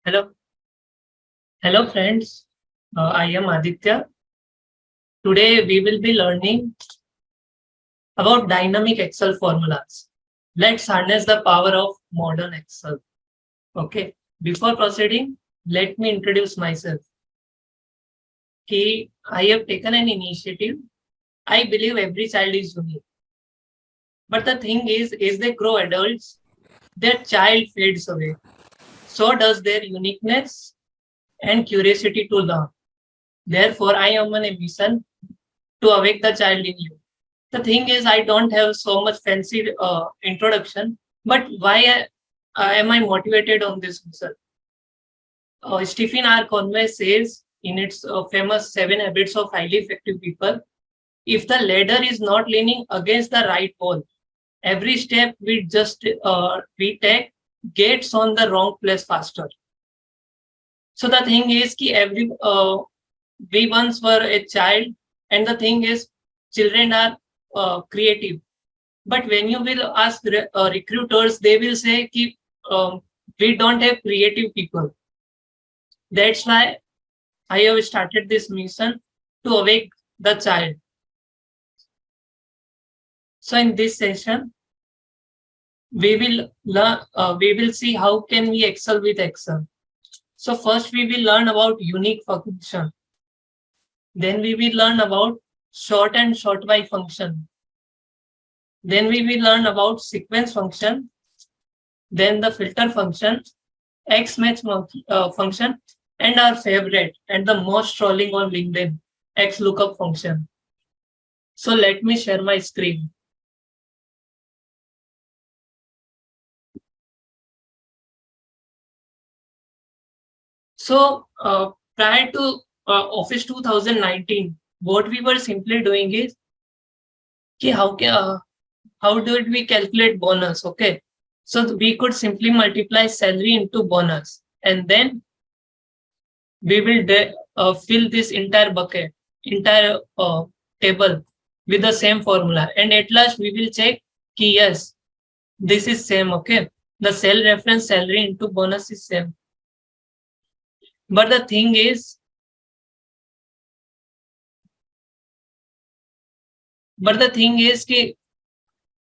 Hello, hello friends. I am Aditya. Today we will be learning about dynamic Excel formulas. Let's harness the power of modern Excel. Okay. Before proceeding, let me introduce myself. I have taken an initiative. I believe every child is unique. But the thing is, as they grow adults, their child fades away. So does their uniqueness and curiosity to learn. Therefore, I am on a mission to awake the child in you. The thing is, I don't have so much fancy introduction, but why am I motivated on this mission? Stephen R. Conway says in its famous 7 Habits of Highly Effective People, if the ladder is not leaning against the right wall, every step we take gets on the wrong place faster. So the thing is, we once were a child, and the thing is, children are creative. But when you will ask recruiters, they will say, we don't have creative people. That's why I have started this mission to awake the child. So in this session, we will learn. We will see how can we excel with Excel. So first, we will learn about unique function. Then we will learn about sort and sort by function. Then we will learn about sequence function. Then the filter function, XMATCH function, and our favorite and the most trolling on LinkedIn, XLOOKUP function. So let me share my screen. So prior to Office 2019, what we were simply doing is how did we calculate bonus? Okay, so we could simply multiply salary into bonus, and then we will fill this entire table with the same formula, and at last we will check yes, this is same. Okay, the cell reference salary into bonus is same. But the thing is,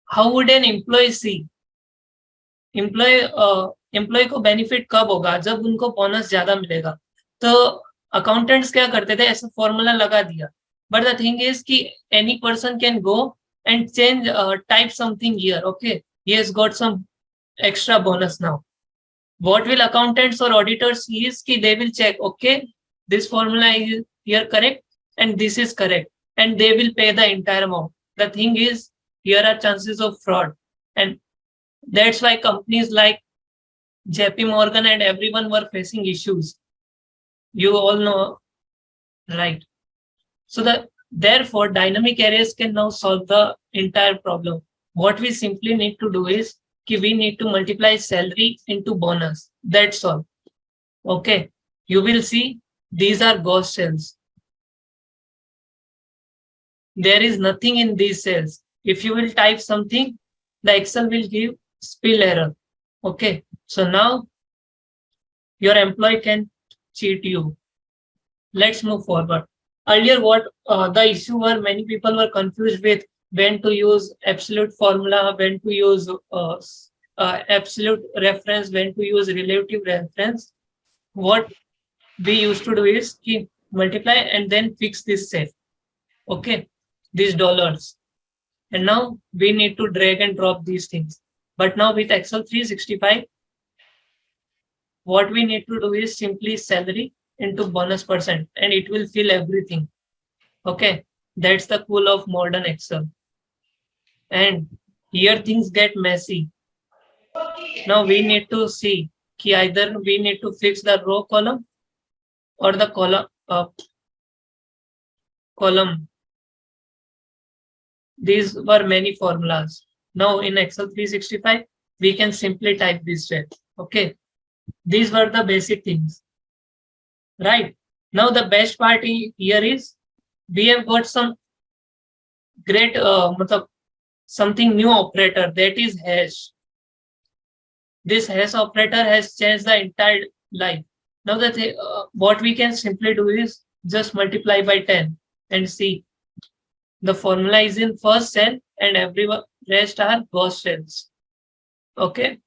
how would an employee see? Employee को benefit कब होगा? जब उनको bonus ज्यादा मिलेगा. तो accountants क्या करते थे, ऐसा फॉर्मूला लगा दिया. बट द थिंग इज कि any person can go and change type something here. Okay, he has got some extra bonus now. What will accountants or auditors see is ki they will check, okay, this formula is here correct and this is correct, and they will pay the entire amount. The thing is, here are chances of fraud, and that's why companies like JP Morgan and everyone were facing issues. You all know, right? So therefore dynamic arrays can now solve the entire problem. What we simply need to do is we need to multiply salary into bonus. That's all. Okay, you will see these are ghost cells. There is nothing in these cells. If you will type something, the Excel will give spill error. Okay, so now your employee can cheat you. Let's move forward. Earlier, what the issue were, many people were confused with when to use absolute formula, when to use absolute reference, when to use relative reference. What we used to do is multiply and then fix this set. Okay, these dollars. And now we need to drag and drop these things. But now with Excel 365, what we need to do is simply salary into bonus percent, and it will fill everything. Okay, that's the cool of modern Excel. And here things get messy. Now we need to see either we need to fix the row column or the column. These were many formulas. Now in Excel 365, we can simply type this way. Okay, these were the basic things. Right, now the best part here is we have got some great something new operator, that is hash. This hash operator has changed the entire life. Now that what we can simply do is just multiply by 10 and see the formula is in first cell and every rest are ghost cells. Okay.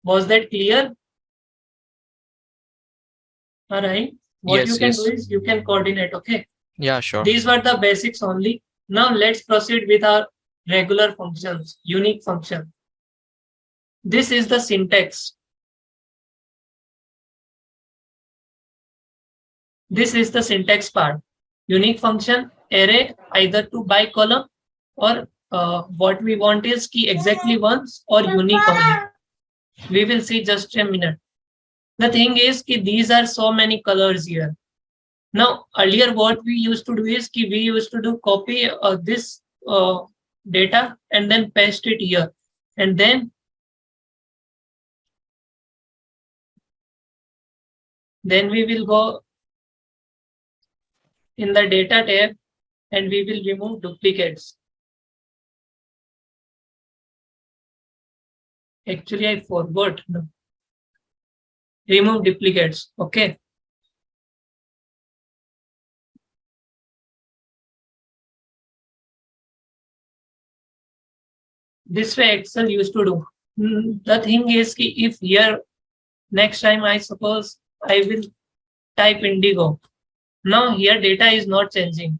Was that clear? All right. What you Yes, can do yes. is you can coordinate. Okay. Yeah, sure. These were the basics only. Now let's proceed with our regular functions, unique function. This is the syntax. This is the syntax part. Unique function array either to by column or what we want is key exactly once or unique only. We will see just a minute. The thing is ki these are so many colors here. Now earlier what we used to do is ki we used to do copy this data and then paste it here, and then we will go in the data tab and we will remove duplicates. Actually, I forgot. No. Remove duplicates. Okay. This way Excel used to do. The thing is ki if here next time I suppose I will type indigo. Now here data is not changing.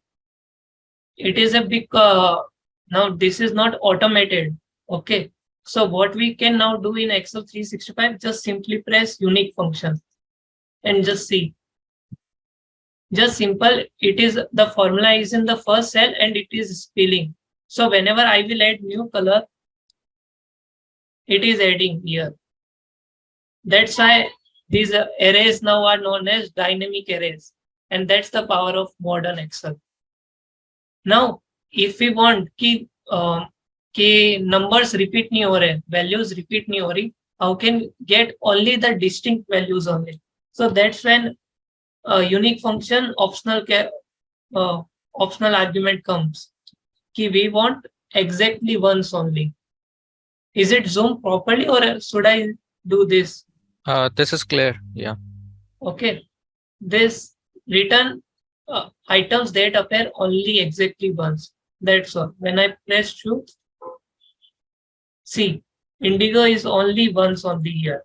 It is a big now this is not automated. Okay. So what we can now do in Excel 365, just simply press unique function and just see. Just simple. It is the formula is in the first cell and it is spilling. So whenever I will add new color, it is adding here. That's why these arrays now are known as dynamic arrays. And that's the power of modern Excel. Now, if we want कि numbers repeat नहीं हो रहे, values repeat नहीं हो रही, how can get only the distinct values only? So that's when unique function optional argument comes. कि we want exactly once only. Is it zoomed properly or should I do this? This is clear. Yeah. Okay. This return items that appear only exactly once. That's all. When I press shoot, see, indigo is only once on the here.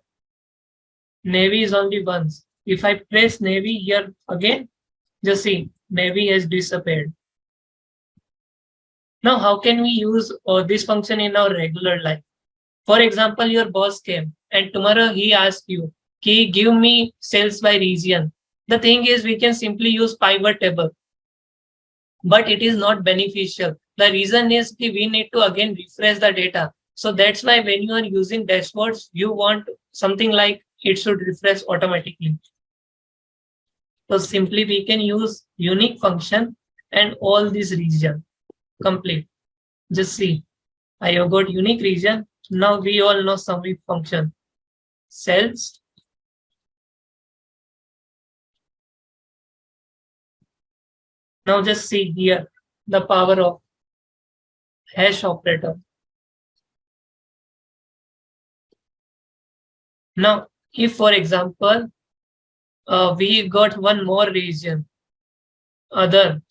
Navy is only once. If I press navy here again, just see, navy has disappeared. Now, how can we use this function in our regular life? For example, your boss came and tomorrow he asked you, "Ki give me sales by region." The thing is, we can simply use pivot table, but it is not beneficial. The reason is that we need to again refresh the data. So that's why when you are using dashboards, you want something like it should refresh automatically. So simply we can use unique function and all these region complete. Just see, I have got unique region. Now we all know summary function. Cells. Now just see here the power of hash operator. Now, if for example, we got one more region, other,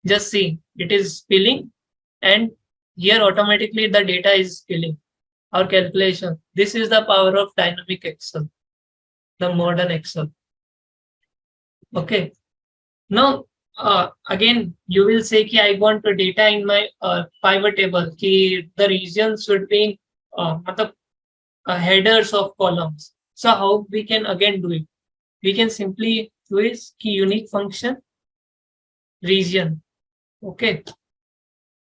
just see, it is spilling and here automatically the data is spilling. Our calculation. This is the power of dynamic Excel, the modern Excel. Okay. Now, again, you will say कि I want the data in my pivot table, कि the regions should be मतलब headers of columns. So how we can again do it? We can simply do is key unique function region. Okay.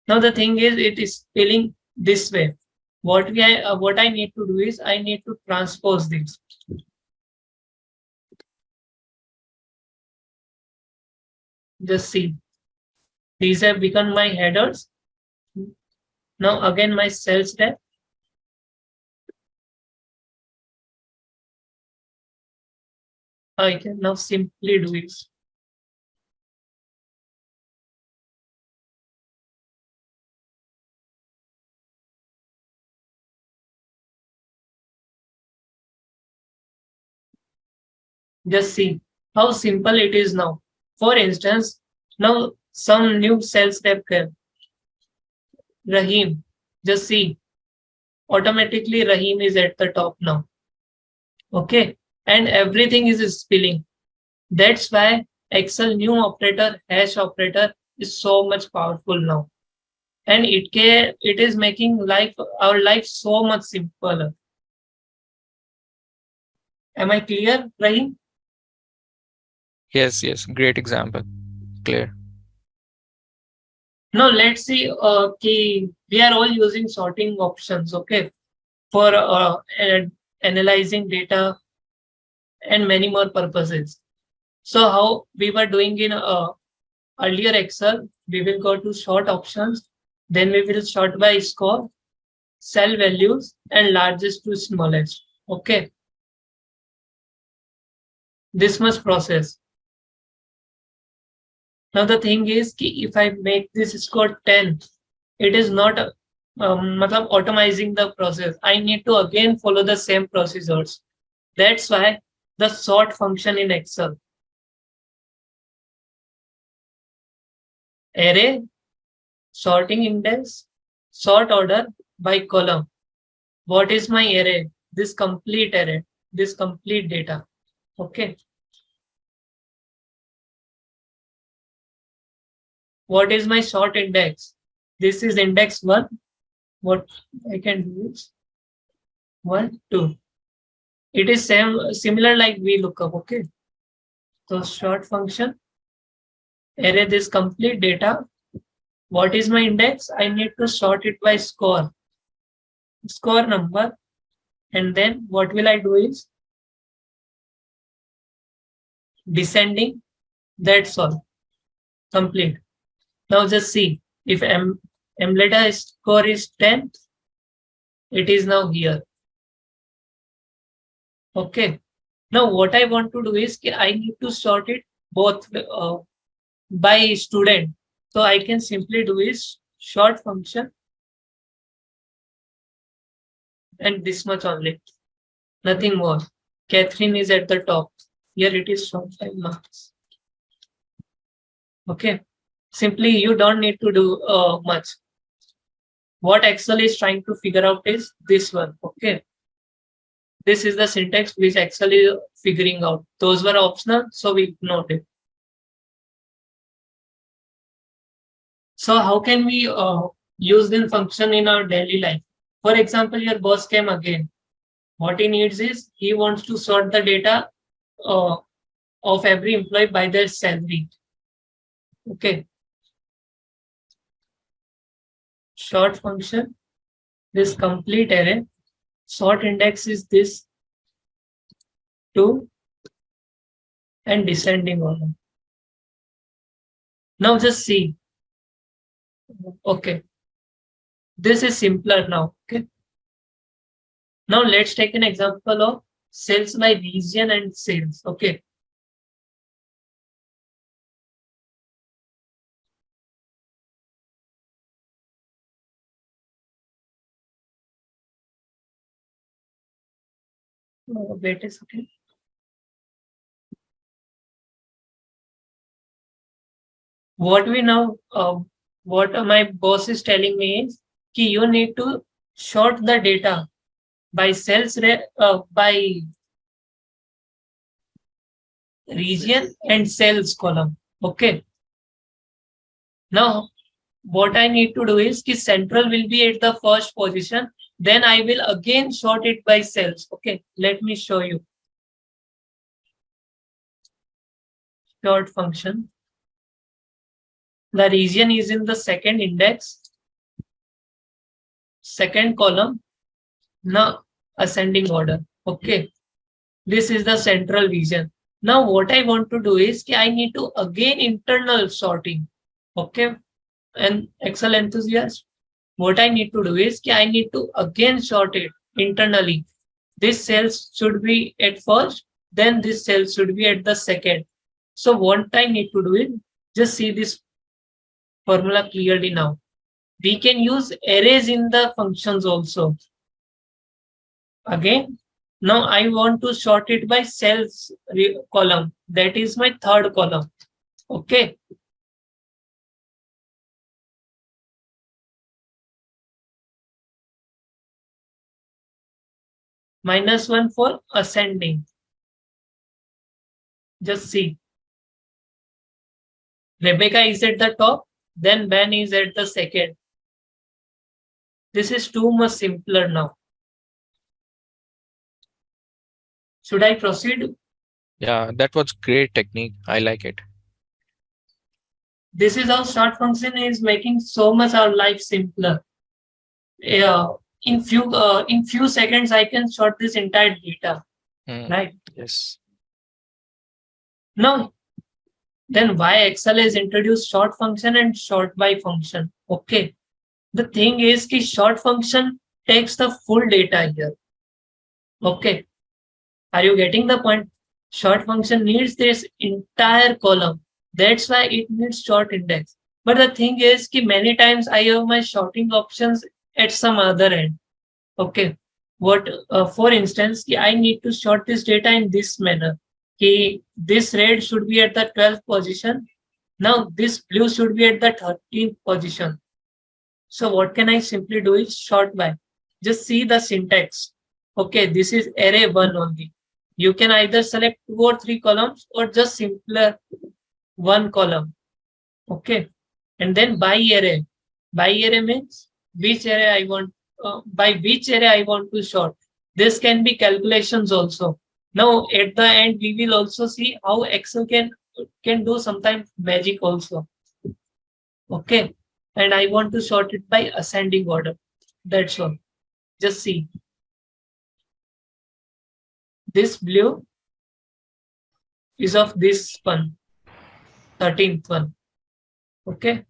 Now the thing is, it is spelling this way. What I need to do is I need to transpose this. Just see, these have become my headers. Now again my cells tab. I can now simply do it. Just see how simple it is now. For instance, now some new cells have come. Rahim. Just see. Automatically Rahim is at the top now. Okay. And everything is spilling. That's why Excel new operator, hash operator is so much powerful now. And it is making our life so much simpler. Am I clear, Rahim? Yes, yes. Great example. Clear. Now let's see. We are all using sorting options, okay, for analyzing data and many more purposes. So how we were doing in earlier Excel, we will go to sort options, then we will sort by score, cell values, and largest to smallest. Okay, this much process. Now the thing is, if I make this score 10, it is not automizing the process. I need to again follow the same procedures. That's why the sort function in Excel. Array, sorting index, sort order by column. What is my array? This complete array, this complete data. Okay. What is my sort index? This is index 1. What I can do is 1, 2. It is similar like VLOOKUP. Okay. So sort function, array this complete data. What is my index? I need to sort it by score number. And then what will I do is descending. That's all. Complete. Now just see if Mleta score is 10, it is now here. Okay. Now what I want to do is I need to sort it both by student. So I can simply do is sort function and this much only. Nothing more. Catherine is at the top. Here it is sort by marks. Okay. Simply you don't need to do much. What Excel is trying to figure out is this one. Okay. This is the syntax which Excel is figuring out. Those were optional, so we ignored it. So how can we use this function in our daily life? For example, your boss came again. What he needs is he wants to sort the data of every employee by their salary. Okay. Sort function, this complete array. Sort index is this 2 and descending order. Now just see. Okay. This is simpler now. Okay. Now let's take an example of sales by region and sales. Okay. Wait a second. What we now, what my boss is telling me is you need to sort the data by sales by region and sales column. Okay. Now what I need to do is central will be at the first position. Then I will again sort it by sales. Okay. Let me show you. Sort function. The region is in the second index, second column. Now ascending order. Okay. This is the central region. Now what I want to do is I need to again internal sorting. Okay. And Excel enthusiast, what I need to do is I need to again sort it internally. This cell should be at first, then this cell should be at the second. So what I need to do is just see this formula clearly now. We can use arrays in the functions also. Again, Now I want to sort it by cells column. That is my third column. Okay. -1 for ascending. Just see. Rebecca is at the top, then Ben is at the second. This is too much simpler now. Should I proceed? Yeah, that was great technique. I like it. This is how sort function is making so much our life simpler. Yeah, in few seconds I can sort this entire data, right? Yes. Now, then why Excel has introduced sort function and sort by function? Okay, the thing is कि sort function takes the full data here. Okay, are you getting the point? Sort function needs this entire column. That's why it needs sort index. But the thing is कि many times I have my sorting options at some other end. Okay, what for instance, कि I need to sort this data in this manner. कि this red should be at the 12th position. Now this blue should be at the 13th position. So what can I simply do is sort by. Just see the syntax. Okay, this is array 1 only. You can either select 2 or 3 columns or just simpler one column. Okay, and then by array. By array means which array I want, by which array I want to sort. This can be calculations also. Now at the end we will also see how Excel can do sometimes magic also. Okay, and I want to sort it by ascending order. That's all. Just see. This blue is of this one, 13th one. Okay.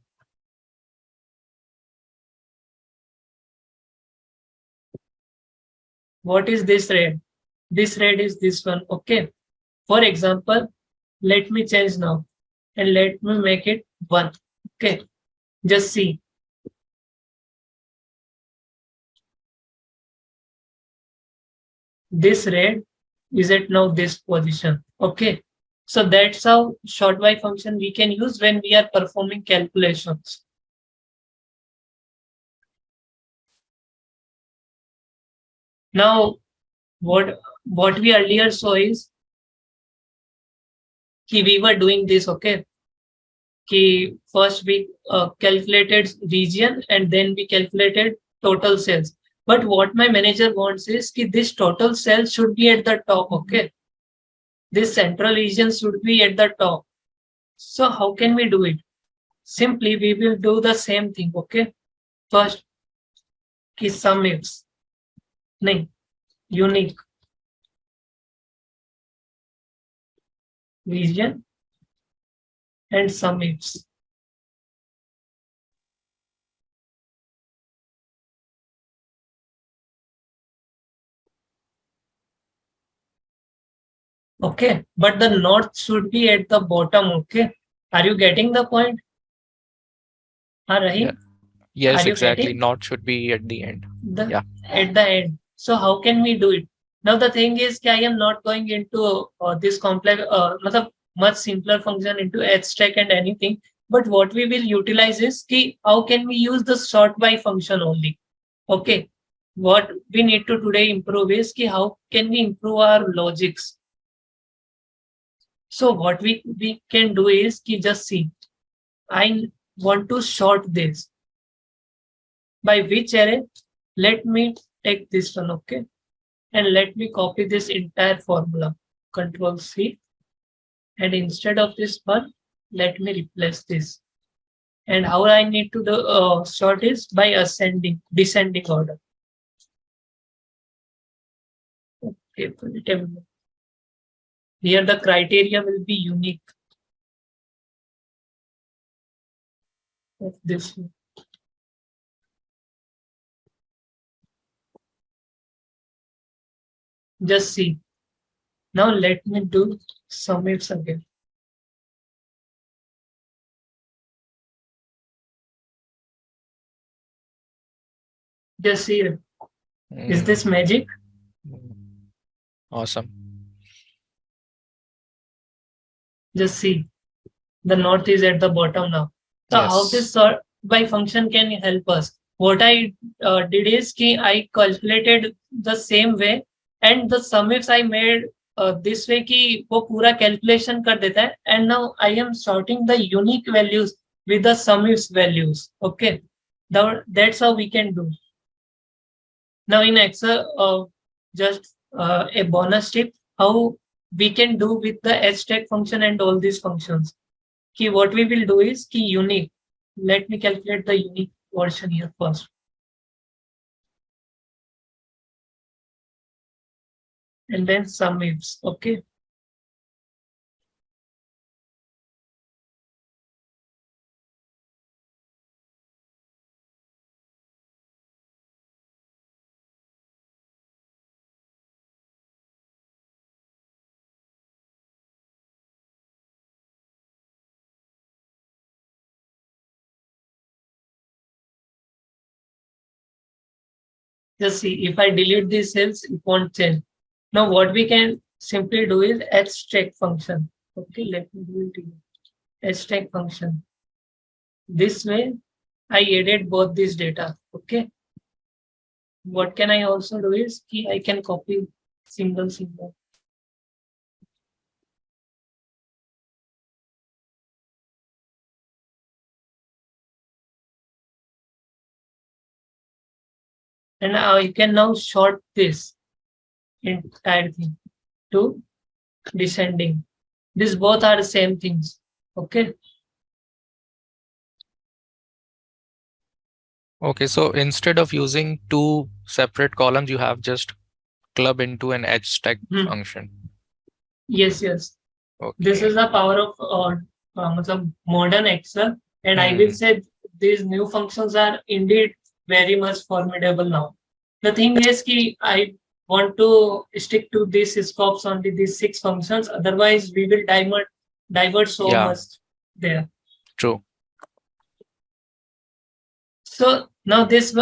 What is this red? This red is this one. Okay. For example, let me change now and let me make it 1. Okay. Just see. This red is at now this position. Okay. So that's how sort by function we can use when we are performing calculations. Now, what we earlier saw is कि we were doing this, okay? कि first we calculated region and then we calculated total sales. But what my manager wants is कि this total sales should be at the top, okay? This central region should be at the top. So how can we do it? Simply we will do the same thing, okay? First, कि sum ifs, नहीं, unique region and sum ifs. Okay, but the north should be at the bottom, okay? Are you getting the point? Yeah. Rahim? Yes, Are you exactly. getting Not should be at the end. the Yeah. at the end? So how can we do it? Now the thing is I am not going into this complex, much simpler function into abstract and anything. But what we will utilize is how can we use the sort by function only? Okay. What we need to today improve is how can we improve our logics? So what we can do is just see. I want to sort this. By which array? Let me take this one, okay? And let me copy this entire formula. Control C. And instead of this one, let me replace this. And how I need to do, sort is by descending order. Okay, here the criteria will be unique of this one. Just see. Now let me do sum ifs again. Just see. Is this magic? Awesome. Just see, the north is at the bottom now. So how this Yes. sort by function can help us? What I did is कि I calculated the same way and the sum ifs I made this way कि वो पूरा calculation कर देता है and now I am sorting the unique values with the sum ifs values. Okay, that's how we can do. Now in Excel, just a bonus tip how we can do with the hashtag function and all these functions. Ki what we will do is ki unique. Let me calculate the unique version here first. And then sum ifs. Okay. Just see if I delete these cells, it won't change. Now what we can simply do is extract function. Okay, let me do it here. Extract function. This way I added both these data. Okay. What can I also do is I can copy single. And I can now sort this entire thing to descending. These both are the same things. Okay. Okay, so instead of using two separate columns, you have just club into an edge stack function. Yes. This is Okay. the power of modern Excel, and I will say these new functions are indeed very much formidable now. The thing is कि I want to stick to these scopes only, these 6 functions. Otherwise, we will divert so Yeah, much there. true. So now this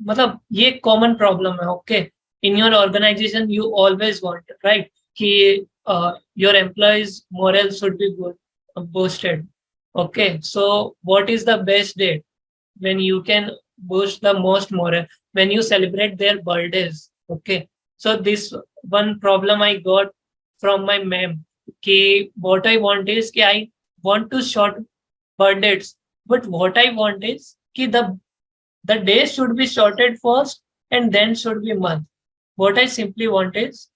मतलब ये common problem है. Okay, in your organisation you always want right कि your employees morale should be boosted. Okay, so what is the best day when you can boost the most morale? When you celebrate their birthdays. Okay, so this one problem I got from my ma'am कि what I want is कि I want to short birthdays, but what I want is कि the days should be sorted first and then should be month. What I simply want is,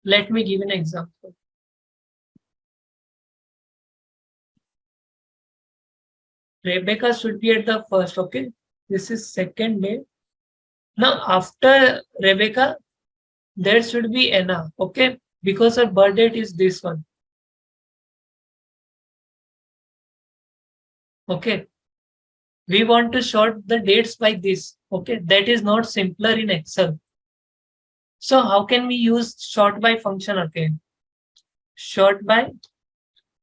let me give an example. Rebecca should be at the first, okay? This is second day. Now after Rebecca, there should be Anna, okay? Because her birth date is this one. Okay. We want to sort the dates by this. Okay. That is not simpler in Excel. So how can we use sort by function again? Sort by.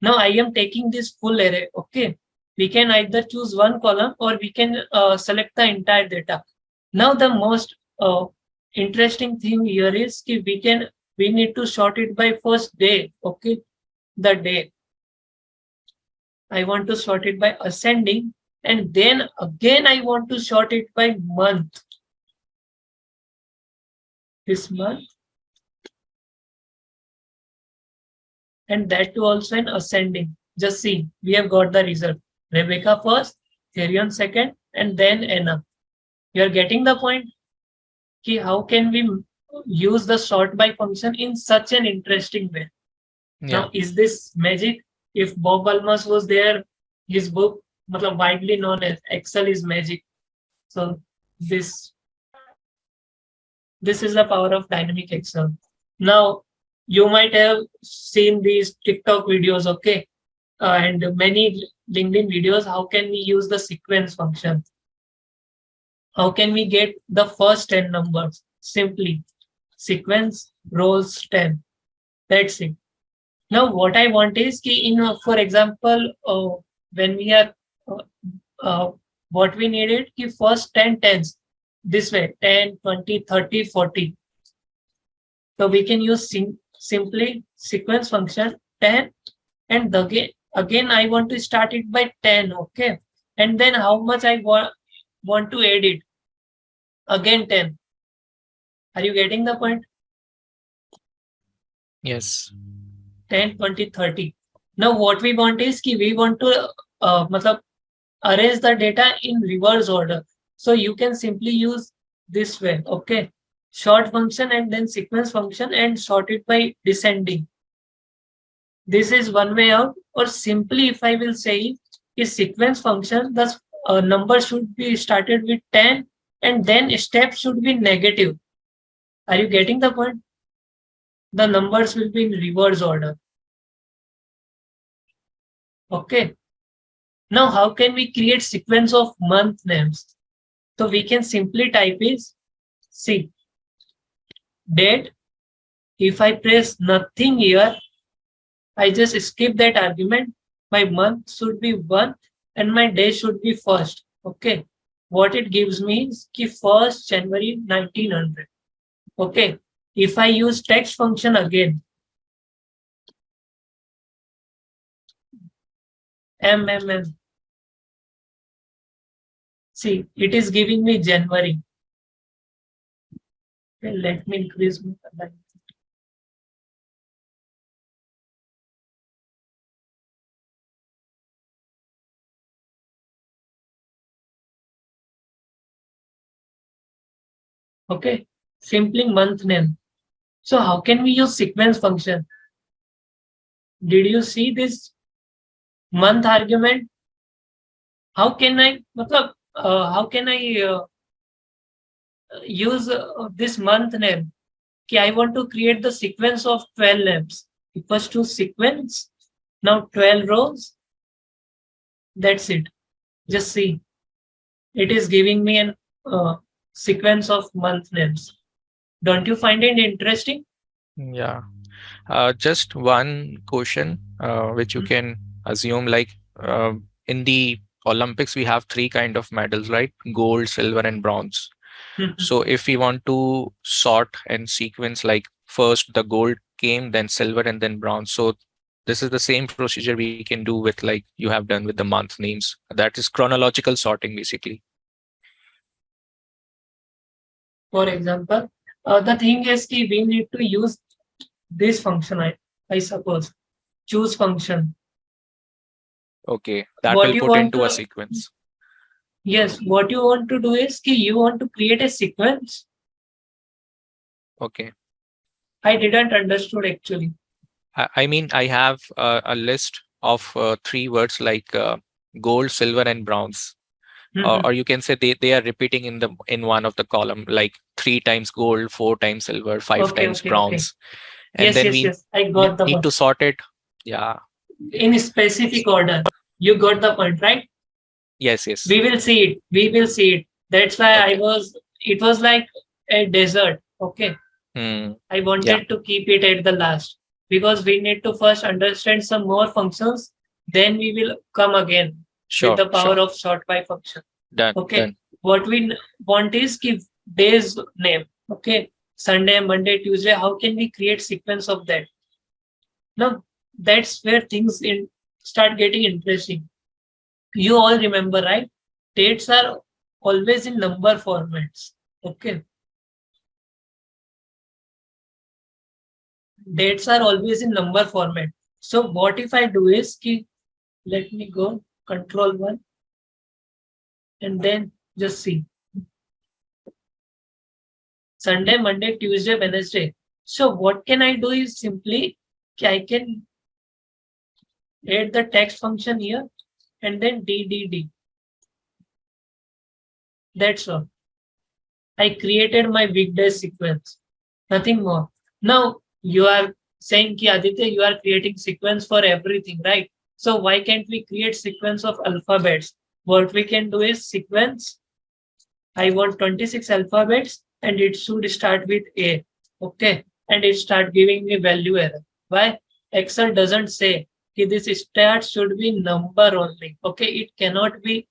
Now I am taking this full array. Okay. We can either choose one column or we can select the entire data. Now the most interesting thing here is we need to sort it by first day. Okay. The day. I want to sort it by ascending, and then again I want to sort it by month. This month, and that too also in ascending. Just see, we have got the result. Rebecca first, Therion second, and then Anna. You are getting the point? Ki how can we use the sort by function in such an interesting way? Yeah. Now, is this magic? If Bob Almas was there, his book, widely known as Excel is Magic. So this is the power of dynamic Excel. Now, you might have seen these TikTok videos, okay, and many LinkedIn videos. How can we use the sequence function? How can we get the first 10 numbers? Simply sequence rows 10. That's it. Now, what I want is, for example, when we are, uh, what we needed, first 10 tens. this way 10, 20, 30, 40. So we can use simply sequence function 10, and again I want to start it by 10. Okay, and then how much I want to add it, again 10. Are you getting the point? Yes. 10, 20, 30. Now what we want is we want to matlab, arrange the data in reverse order. So you can simply use this way. Okay, sort function and then sequence function and sort it by descending. This is one way out. Or simply, if I will say, is sequence function, the number should be started with 10 and then step should be negative. Are you getting the point? The numbers will be in reverse order. Okay. Now, how can we create sequence of month names? So we can simply type is see date. If I press nothing here, I just skip that argument. My month should be 1 and my day should be 1st. Okay. What it gives me is 1st January 1900. Okay. If I use text function again, MMM. See, it is giving me January. Okay, let me increase my line. Okay, simply month name. So how can we use sequence function? Did you see this month argument? How can I, how can I use this month name? Okay, I want to create the sequence of 12 names equals to sequence. Now 12 rows. That's it. Just see. It is giving me an sequence of month names. Don't you find it interesting? Yeah. Just one question, which you can assume, like in the Olympics, we have three kind of medals, right? Gold, silver, and bronze. So if we want to sort and sequence, like first the gold came, then silver, and then bronze. So this is the same procedure we can do with, like you have done with the month names. That is chronological sorting, basically. For example, the thing is we need to use this function, I suppose. Choose function. Okay, that What will you put want into a to, sequence. yes, what you want to do is you want to create a sequence. Okay. I didn't understood actually. I mean, I have a list of three words like gold, silver, and bronze. Or you can say they are repeating in one of the column, like 3 times gold, 4 times silver, five Okay, times okay, okay. bronze, and Yes, then yes, we yes. I got the need point. to sort it. Yeah. In specific order. You got the point, right? Yes. Yes. We will see it. We will see it. That's why Okay. it was like a desert. Okay. Hmm. I Yeah. wanted to keep it at the last because we need to first understand some more functions. Then we will come again with Sure. the power Sure. of sort by function. Done. Okay. Done. What we want is give days name. Okay. Sunday, Monday, Tuesday. How can we create sequence of that? Now that's where things start getting interesting. You all remember, right? Dates are always in number formats. Okay. Dates are always in number format. So what if I do is let me go control 1 and then just see Sunday, Monday, Tuesday, Wednesday. So what can I do is simply I can add the text function here and then DDD. That's all. I created my weekday sequence. Nothing more. Now you are saying ki Aditya, you are creating sequence for everything, right? So why can't we create sequence of alphabets? What we can do is sequence. I want 26 alphabets and it should start with A. Okay. And it start giving me value error. Why? Excel doesn't say कि this start should be number only. Okay. It cannot be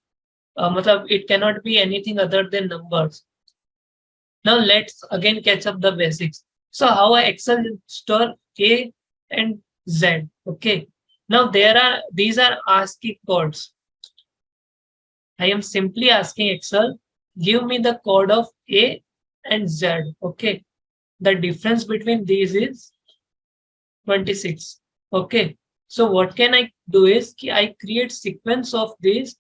it cannot be anything other than numbers. Now let's again catch up the basics. So how a Excel store A and Z. Okay. Now these are ASCII codes. I am simply asking Excel, give me the code of A and Z. Okay. The difference between these is 26. Okay. So what can I do is I create sequence of these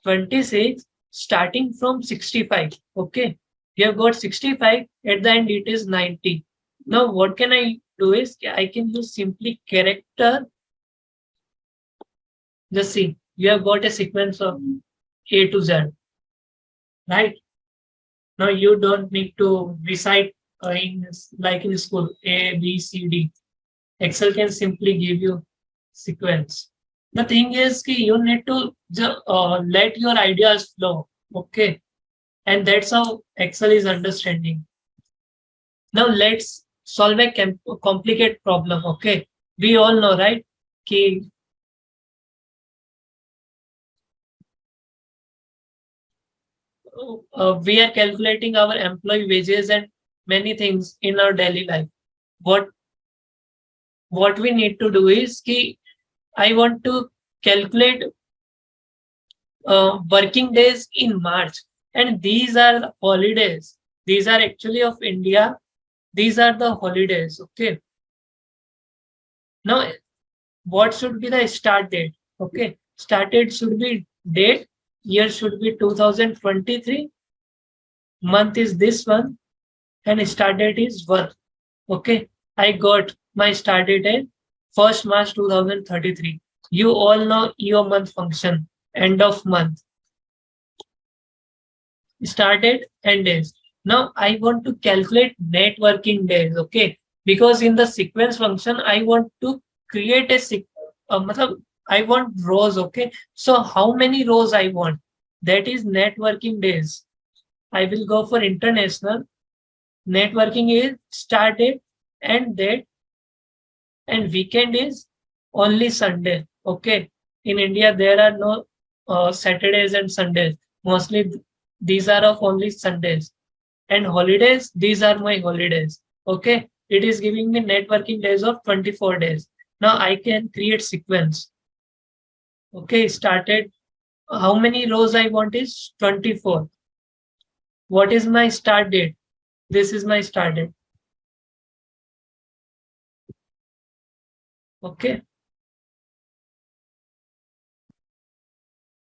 26 starting from 65. Okay. You have got 65, at the end it is 90. Now what can I do is I can use simply character. Just see, you have got a sequence of A to Z, right? Now you don't need to recite in school A, B, C, D. Excel can simply give you sequence. The thing is you need to let your ideas flow. Okay. And that's how Excel is understanding. Now let's solve a complicated problem. Okay. We all know, right? Ki, we are calculating our employee wages and many things in our daily life. What what we need to do is ki, I want to calculate working days in March, and these are the holidays. These are actually of India. These are the holidays. Okay. Now, what should be the start date? Okay. Start date should be date. Year should be 2023. Month is this one, and start date is work. Okay. I got my start date at 1st March 2033. You all know year month function, end of month. Started and days. Now I want to calculate net working days, okay? Because in the sequence function, I want to create I want rows, okay? So how many rows I want? That is net working days. I will go for international. Networking is started and date, and weekend is only Sunday, okay? In India, there are no Saturdays and Sundays. Mostly these are of only Sundays. And holidays, these are my holidays. Okay. It is giving me net working days of 24 days. Now I can create sequence. Okay. Started. How many rows I want is 24. What is my start date? This is my start date. Okay.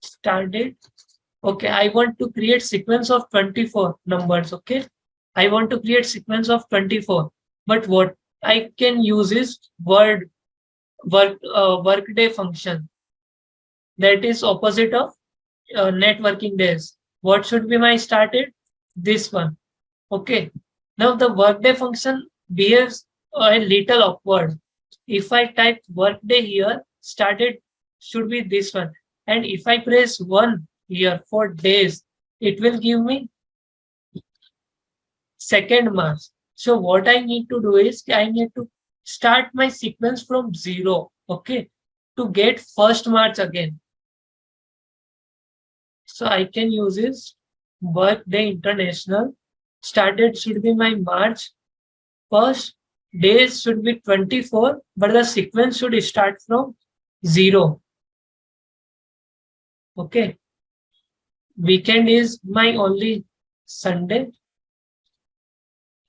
Start date. Okay. I want to create sequence of 24 numbers. Okay. I want to create sequence of 24. But what I can use is workday function. That is opposite of net working days. What should be my start date? This one. Okay. Now the workday function behaves a little awkward. If I type workday here, started should be this one. And if I press 1 here for days, it will give me 2nd March. So what I need to do is I need to start my sequence from 0. Okay. To get 1st March again. So I can use this Workday International. Start date should be my March 1st. Days should be 24, but the sequence should start from 0. Okay. Weekend is my only Sunday,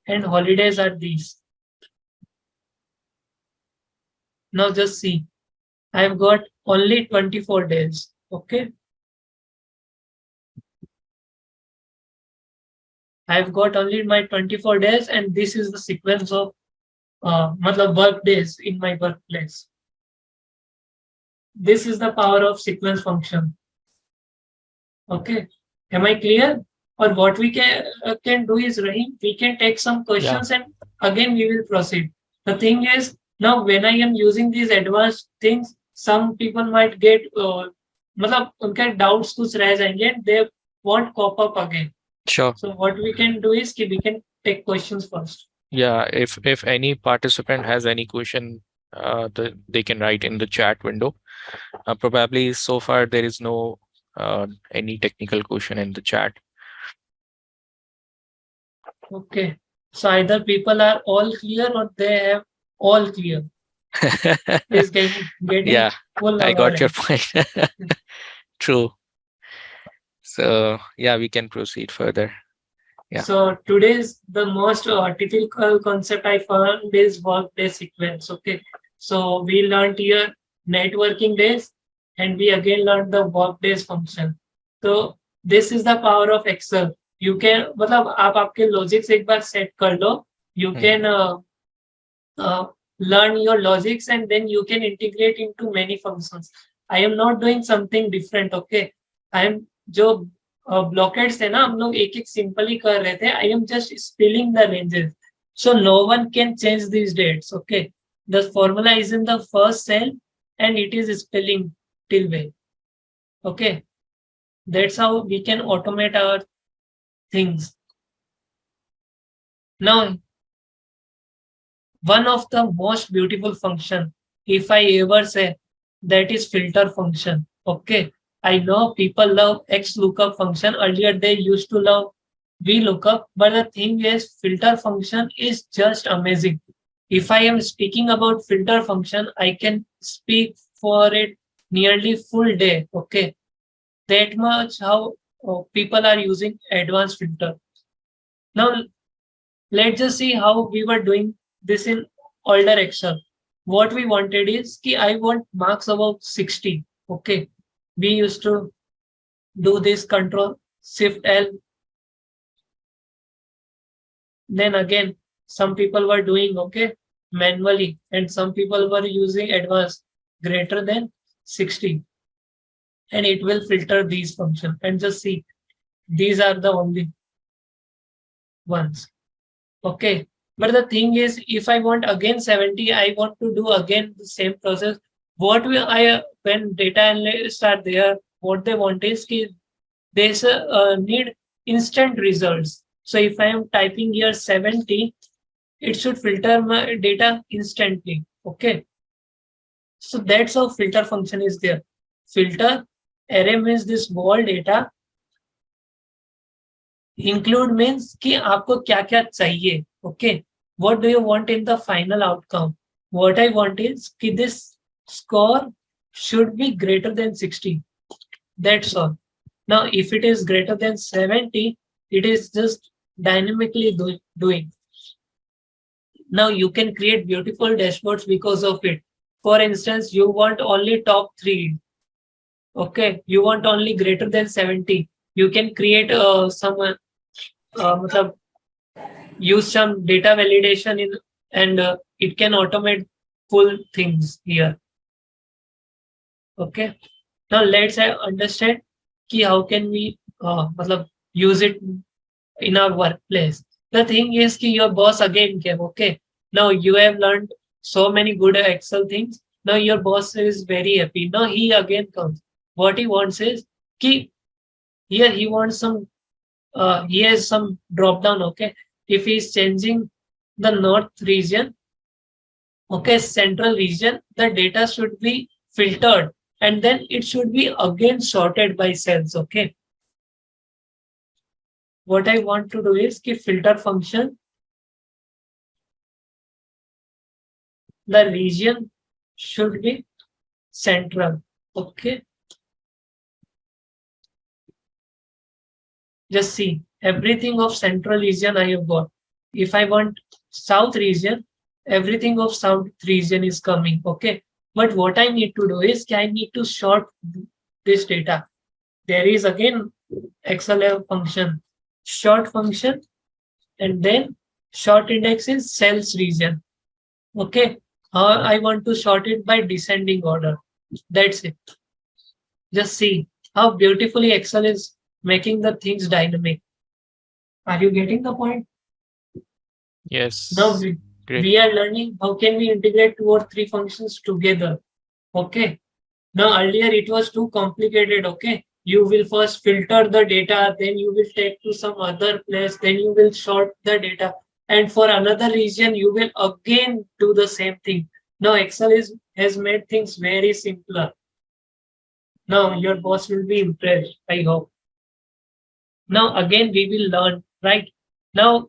and holidays are these. Now just see. I've got only 24 days. Okay. I've got only my 24 days, and this is the sequence of work days in my workplace. This is the power of sequence function. Okay. Am I clear? Or what we can do is, Rahim, we can take some Yeah, questions and again we will proceed. The thing is, now when I am using these advanced things, some people might get उनके doubts कुछ रह जाएंगे and they won't pop up again. sure. So what we can do is we can take questions first. Yeah, if any participant has any question, they can write in the chat window. Probably so far there is no any technical question in the chat. Okay. So either people are all clear or they have all clear. Is getting Yeah, full I on our got your end. point. True. So yeah, we can proceed further. Yeah. So today's the most typical concept I found is workday sequence. Okay. So we learned here networking days and we again learned the work days function. So this is the power of Excel. You can मतलब आप आपके logics एक बार set कर लो. You Hmm. can uh, learn your logics and then you can integrate into many functions. I am not doing something different. Okay. I am जो blockades थे ना हम लोग एक एक सिंपली कर रहे थे. I am just spilling the ranges. So no one can change these dates. Okay. The formula is in the first cell and it is spelling till way. Okay. That's how we can automate our things. Now, one of the most beautiful function, if I ever say, that is filter function. Okay. I know people love X lookup function. Earlier they used to love V lookup, but the thing is filter function is just amazing. If I am speaking about filter function, I can speak for it nearly full day. Okay. That much how people are using advanced filter. Now let's just see how we were doing this in older Excel. What we wanted is कि I want marks above 60. Okay. We used to do this control shift L. Then again, some people were doing okay manually and some people were using advanced greater than 60 and it will filter these functions and just see these are the only ones. Okay. But the thing is, if I want again 70, I want to do again the same process. What will I, when data analysts are there, what they want is ki they need instant results. So if I am typing here 70, it should filter my data instantly. Okay. So that's how filter function is there. Filter array means this wall data. Include means कि आपको क्या क्या चाहिए. Okay. What do you want in the final outcome? What I want is कि this score should be greater than 60. That's all. Now if it is greater than 70, it is just dynamically doing. Now you can create beautiful dashboards because of it. For instance, you want only top 3. Okay. You want only greater than 70. You can create some मतलब use some data validation in and it can automate full things here. Okay. Now let's understand ki how can we matlab use it in our workplace. The thing is ki your boss again came. Okay. Now you have learned so many good Excel things. Now your boss is very happy. Now he again comes. What he wants is ki here he wants some he has some drop down. Okay. If he's changing the north region, okay, central region, the data should be filtered and then it should be again sorted by cells. Okay. What I want to do is keep filter function, the region should be central. Okay. Just see everything of central region I have got. If I want south region, everything of south region is coming. Okay. But what I need to do is I need to sort this data. There is again XLF function, short function, and then short index is cells region. Okay. I want to sort it by descending order. That's it. Just see how beautifully Excel is making the things dynamic. Are you getting the point? Now Yes. Great. we are learning how can we integrate 2 or 3 functions together. Okay. Now earlier it was too complicated. Okay. You will first filter the data, then you will take to some other place, then you will sort the data. And for another region, you will again do the same thing. Now Excel has made things very simpler. Now your boss will be impressed, I hope. Now again we will learn, right? Now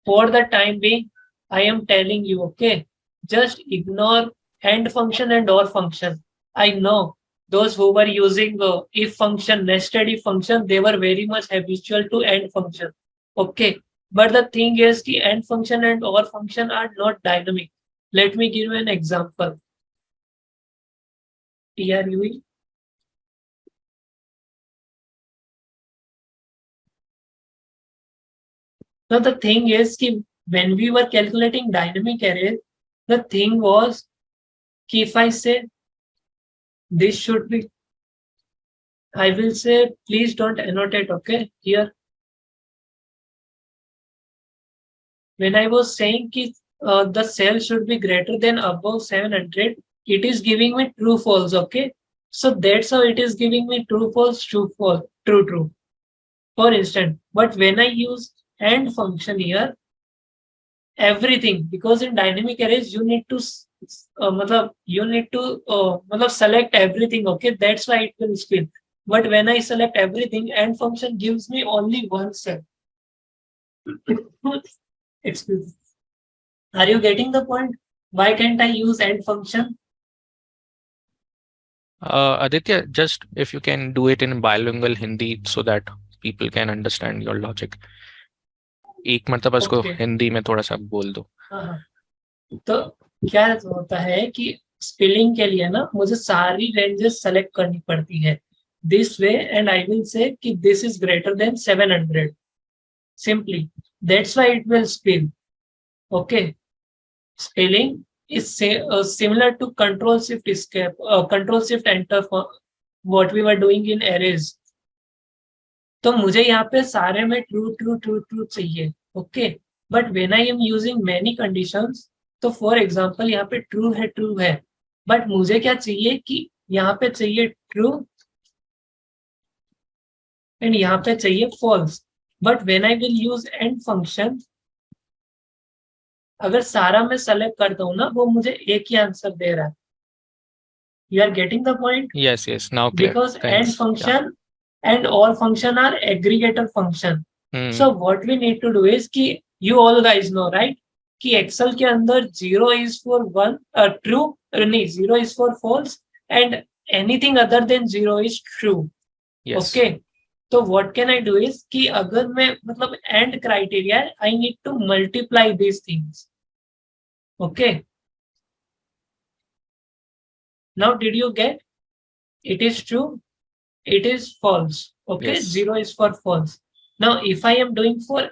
for the time being, I am telling you, okay, just ignore AND function and OR function. I know those who were using if function, nested if function, they were very much habitual to AND function. Okay, but the thing is, the AND function and OR function are not dynamic. Let me give you an example. TRUE. Now the thing is, when we were calculating dynamic array, the thing was, if I say this should be, I will say, please don't annotate, okay? Here, when I was saying the cell should be greater than above 700, it is giving me true false, okay? So that's how it is giving me true false, true false, true true. For instance, but when I use AND function here, everything, because in dynamic arrays you need to select everything, okay? That's why it will spin. But when I select everything, AND function gives me only one cell. Excuse me. Are you getting the point? Why can't I use AND function? Aditya, just if you can do it in bilingual Hindi so that people can understand your logic. एक मरतबा इसको Okay. Hindi में थोड़ा सा बोल दो. हाँ. तो क्या होता है कि स्पेलिंग के लिए ना मुझे सारी रेंजेस सेलेक्ट करनी पड़ती है this way, and I will say कि this is greater than 700 simply. That's why it will spell. Okay, spelling is similar to control shift escape, control shift enter for what we were doing in arrays. तो मुझे यहाँ पे सारे में true true true true चाहिए, okay? But when I am using many conditions, तो for example यहाँ पे ट्रू है, बट मुझे क्या चाहिए कि यहाँ पे चाहिए ट्रू एंड यहाँ पे चाहिए false. But when I will use and function, अगर सारा मैं सेलेक्ट करता हूँ ना, वो मुझे एक ही आंसर दे रहा है. You are getting the point? Yes, now clear. Because and Thanks. Yeah. function and all function are aggregator function. So what we need to do is कि you all guys know, right, कि Excel के अंदर 0 is for one true, नहीं, 0 is for false and anything other than 0 is true. Yes. Okay. तो what can I do is कि अगर मैं मतलब and criteria, I need to multiply these things. Okay. Now did you get? It is true. It is false. Okay, Yes. 0 is for false. Now, if I am doing for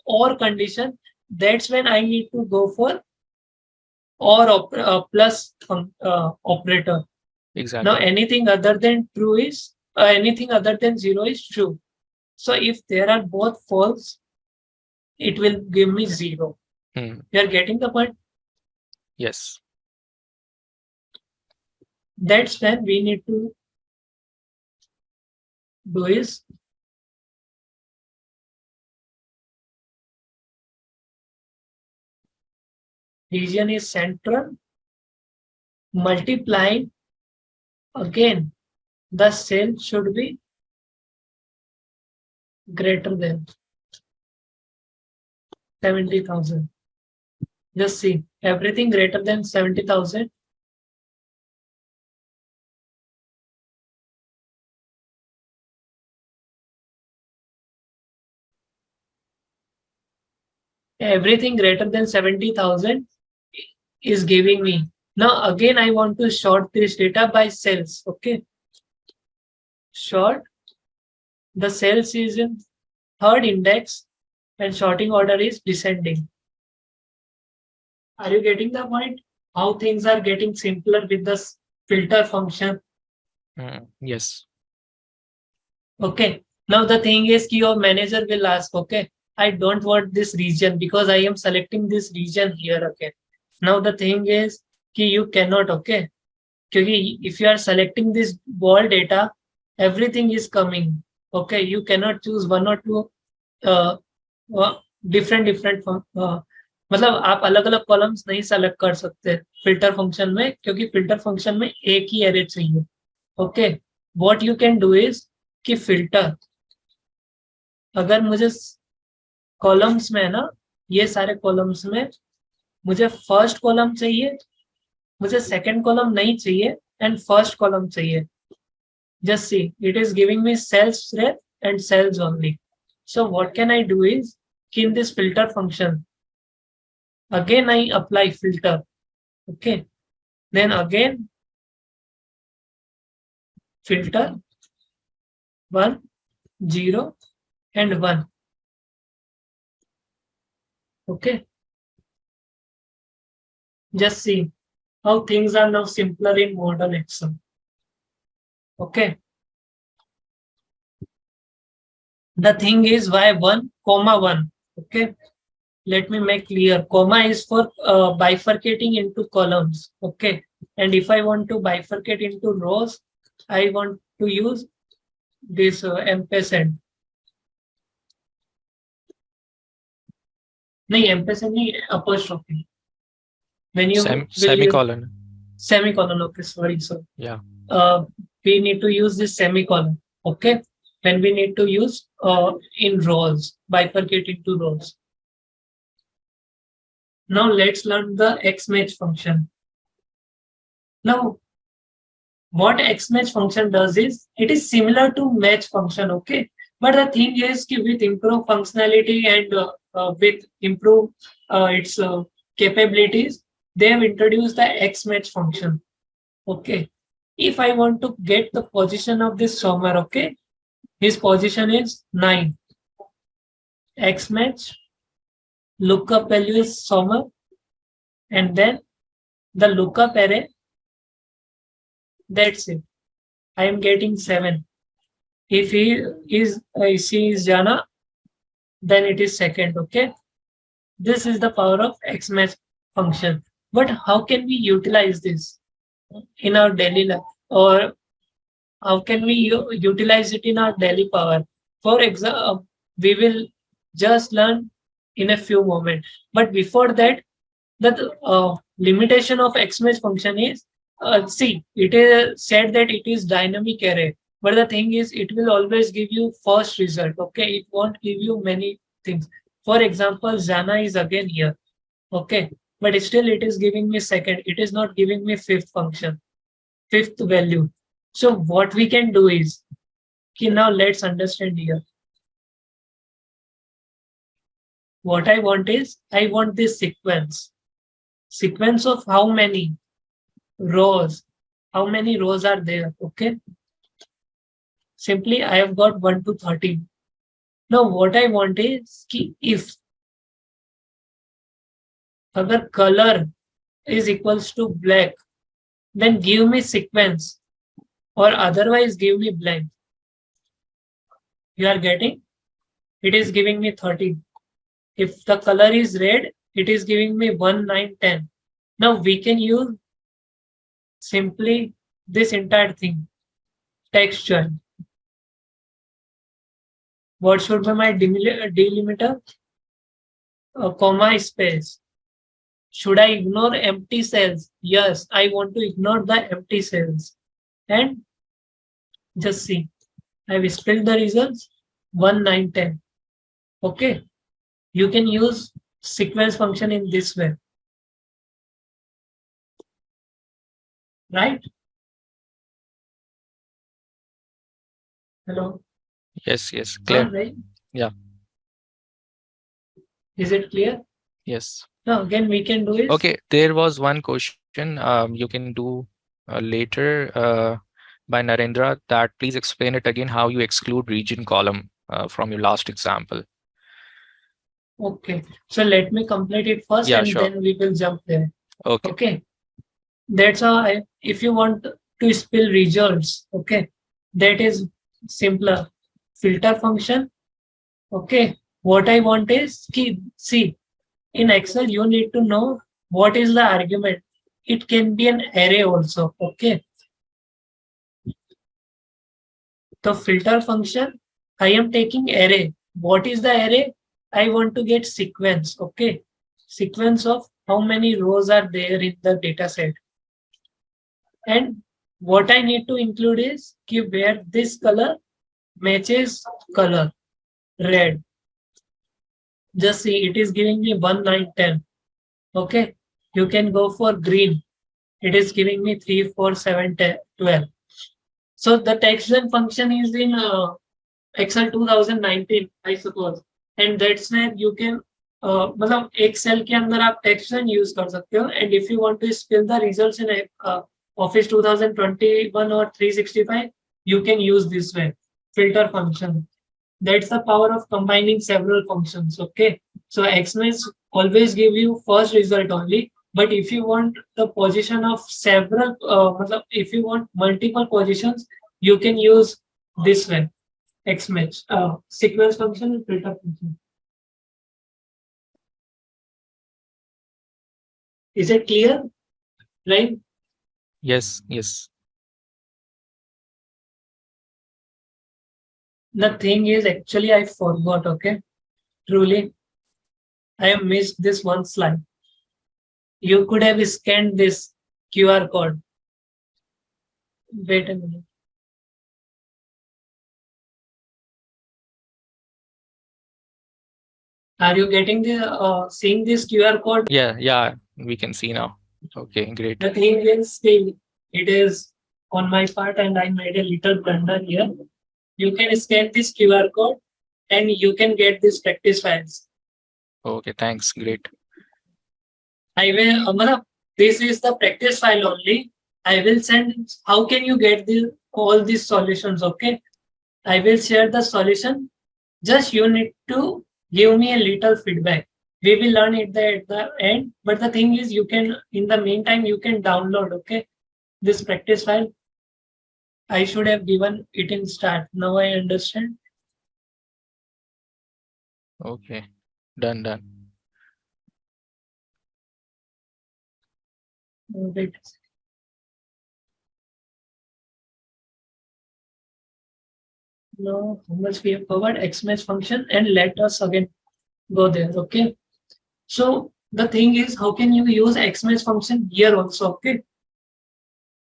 or condition, that's when I need to go for or plus operator. Exactly. Now, anything other than true is anything other than 0 is true. So, if there are both false, it will give me 0. You are getting the point? Yes. That's when we need to do is region is central, multiplying again the cell should be greater than 70,000. Just see, everything greater than 70,000. Everything greater than 70,000 is giving me. Now again, I want to sort this data by cells. Okay. Sort. The cells is in third index and sorting order is descending. Are you getting the point? How things are getting simpler with the filter function? Yes. Okay. Now the thing is your manager will ask, okay, I don't want this region because I am selecting this region here. Okay. Now the thing is you cannot, okay, because if you are selecting this ball data, everything is coming. Okay, you cannot choose one or two different मतलब आप अलग अलग columns नहीं select कर सकते filter function में, क्योंकि filter function में एक ही एरे चाहिए. Okay, what you can do is कि फिल्टर, अगर मुझे कॉलम्स में ना ये सारे कॉलम्स में मुझे फर्स्ट कॉलम चाहिए, मुझे सेकंड कॉलम नहीं चाहिए, एंड फर्स्ट कॉलम चाहिए. Just see, it is giving me cells ref and cells only. So what can I do is, in this filter function, again I apply filter. Okay, then again filter 1, 0 and 1. Okay, just see how things are now simpler in modern Excel. Okay, the thing is why 1 comma 1. Okay, let me make clear. Comma is for bifurcating into columns. Okay, and if I want to bifurcate into rows, I want to use this ampersand. नहीं ampersand नहीं, apostrophe. When you will use Semicolon. semicolon. Okay, sorry. Yeah. We need to use this semicolon. Okay, when we need to use in rows, bifurcate into rows. Now let's learn the XMATCH function. Now what XMatch function does is, it is similar to match function. Okay, but the thing is with improved functionality and with improved its capabilities, they have introduced the XMatch function. Okay, if I want to get the position of this somewhere, okay, his position is 9. XMatch lookup value is somewhere, and then the lookup array. That's it. I am getting 7. If she is Jana, then it is second. Okay, this is the power of XMatch function. But how can we utilize this in our daily life, or how can we utilize it in our daily power? For example, we will just learn in a few moments. But before that, the limitation of XMatch function is, see, it is said that it is dynamic array, but the thing is it will always give you first result. Okay, it won't give you many things. For example, Zana is again here. Okay, but still it is giving me second. It is not giving me fifth value. So what we can do is, okay, now let's understand here. What I want is, I want this sequence of how many rows, are there. Okay, simply I have got 1 to 13. Now what I want is, if agar color is equals to black, then give me sequence, or otherwise give me blank. You are getting? It is giving me 13. If the color is red, it is giving me 1, 9, 10. Now we can use simply this entire thing, text join. What should be my delimiter? A comma space. Should I ignore empty cells? Yes, I want to ignore the empty cells. And just see, I've spelled the results 1, 9, 10. Okay, you can use sequence function in this way. Right? Hello? Yes, clear. Right? Yeah. Is it clear? Yes. Now again we can do it. Okay, there was one question you can do later by Narendra, that please explain it again, how you exclude region column from your last example. Okay, so let me complete it first, Yeah, and sure. then we will jump there. Okay. Okay, that's how if you want to spill results, okay, that is simpler. Filter function. Okay, what I want is, see, in Excel you need to know what is the argument. It can be an array also. Okay, the filter function, I am taking array. What is the array? I want to get sequence. Okay, sequence of how many rows are there in the data set. And what I need to include is, where this color matches color red. Just see, it is giving me 1, 9, 10. Okay. You can go for green. It is giving me 3, 4, 7, 10, 12. So the text and function is in Excel 2019, I suppose. And that's where you can मतलब Excel के अंदर आप text and use कर सकते हो. And if you want to spill the results in Office 2021 or 365, you can use this way, filter function. That's the power of combining several functions. Okay. So XMATCH always give you first result only. But if you want the position of several, if you want multiple positions, you can use this way, XMATCH, sequence function and filter function. Is it clear? Right? Yes, yes. The thing is, actually, I forgot. Okay. Truly, I have missed this one slide. You could have scanned this QR code. Wait a minute. Are you getting the seeing this QR code? Yeah, we can see now. Okay, great. The thing is, still, it is on my part, and I made a little blunder here. You can scan this QR code, and you can get these practice files. Okay, thanks. Great. I will, this is the practice file only. I will send. How can you get all these solutions? Okay, I will share the solution. Just you need to give me a little feedback. We will learn it at the end. But the thing is, you can, in the meantime, you can download, okay, this practice file. I should have given it in start. Now I understand. Okay, done. Wait. Now, how much we have covered XMATCH function, and let us again go there. Okay. So the thing is, how can you use XMATCH function here also? Okay.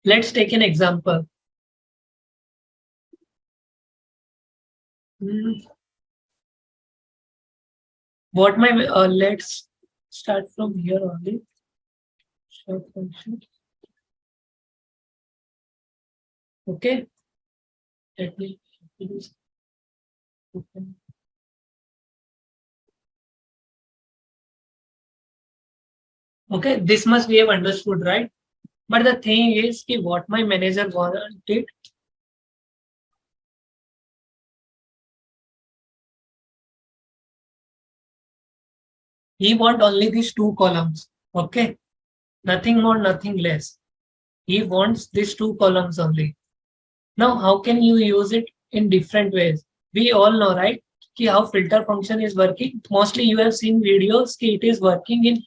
Let's take an example. What my let's start from here only. Short function. Okay. Let me open. Okay, this must we have understood, right? But the thing is, what my manager wanted, he want only these two columns. Okay, nothing more, nothing less. He wants these two columns only. Now, how can you use it in different ways? We all know, right? How filter function is working. Mostly, you have seen videos. It is working in.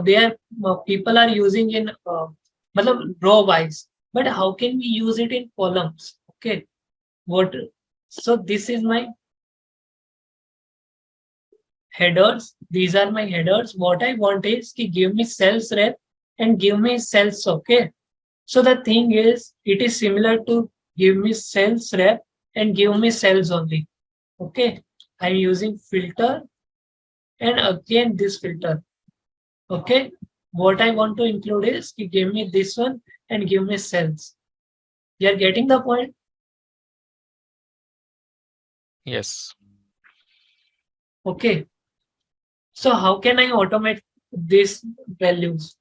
There, people are using in row wise. But how can we use it in columns? Okay, what? So this is my headers. These are my headers. What I want is to give me sales rep and give me sales. Okay. So the thing is, it is similar to give me sales rep and give me sales only. Okay. I'm using filter and again this filter. Okay. What I want to include is to give me this one and give me sales. You are getting the point? Yes. Okay. So how can I automate these values?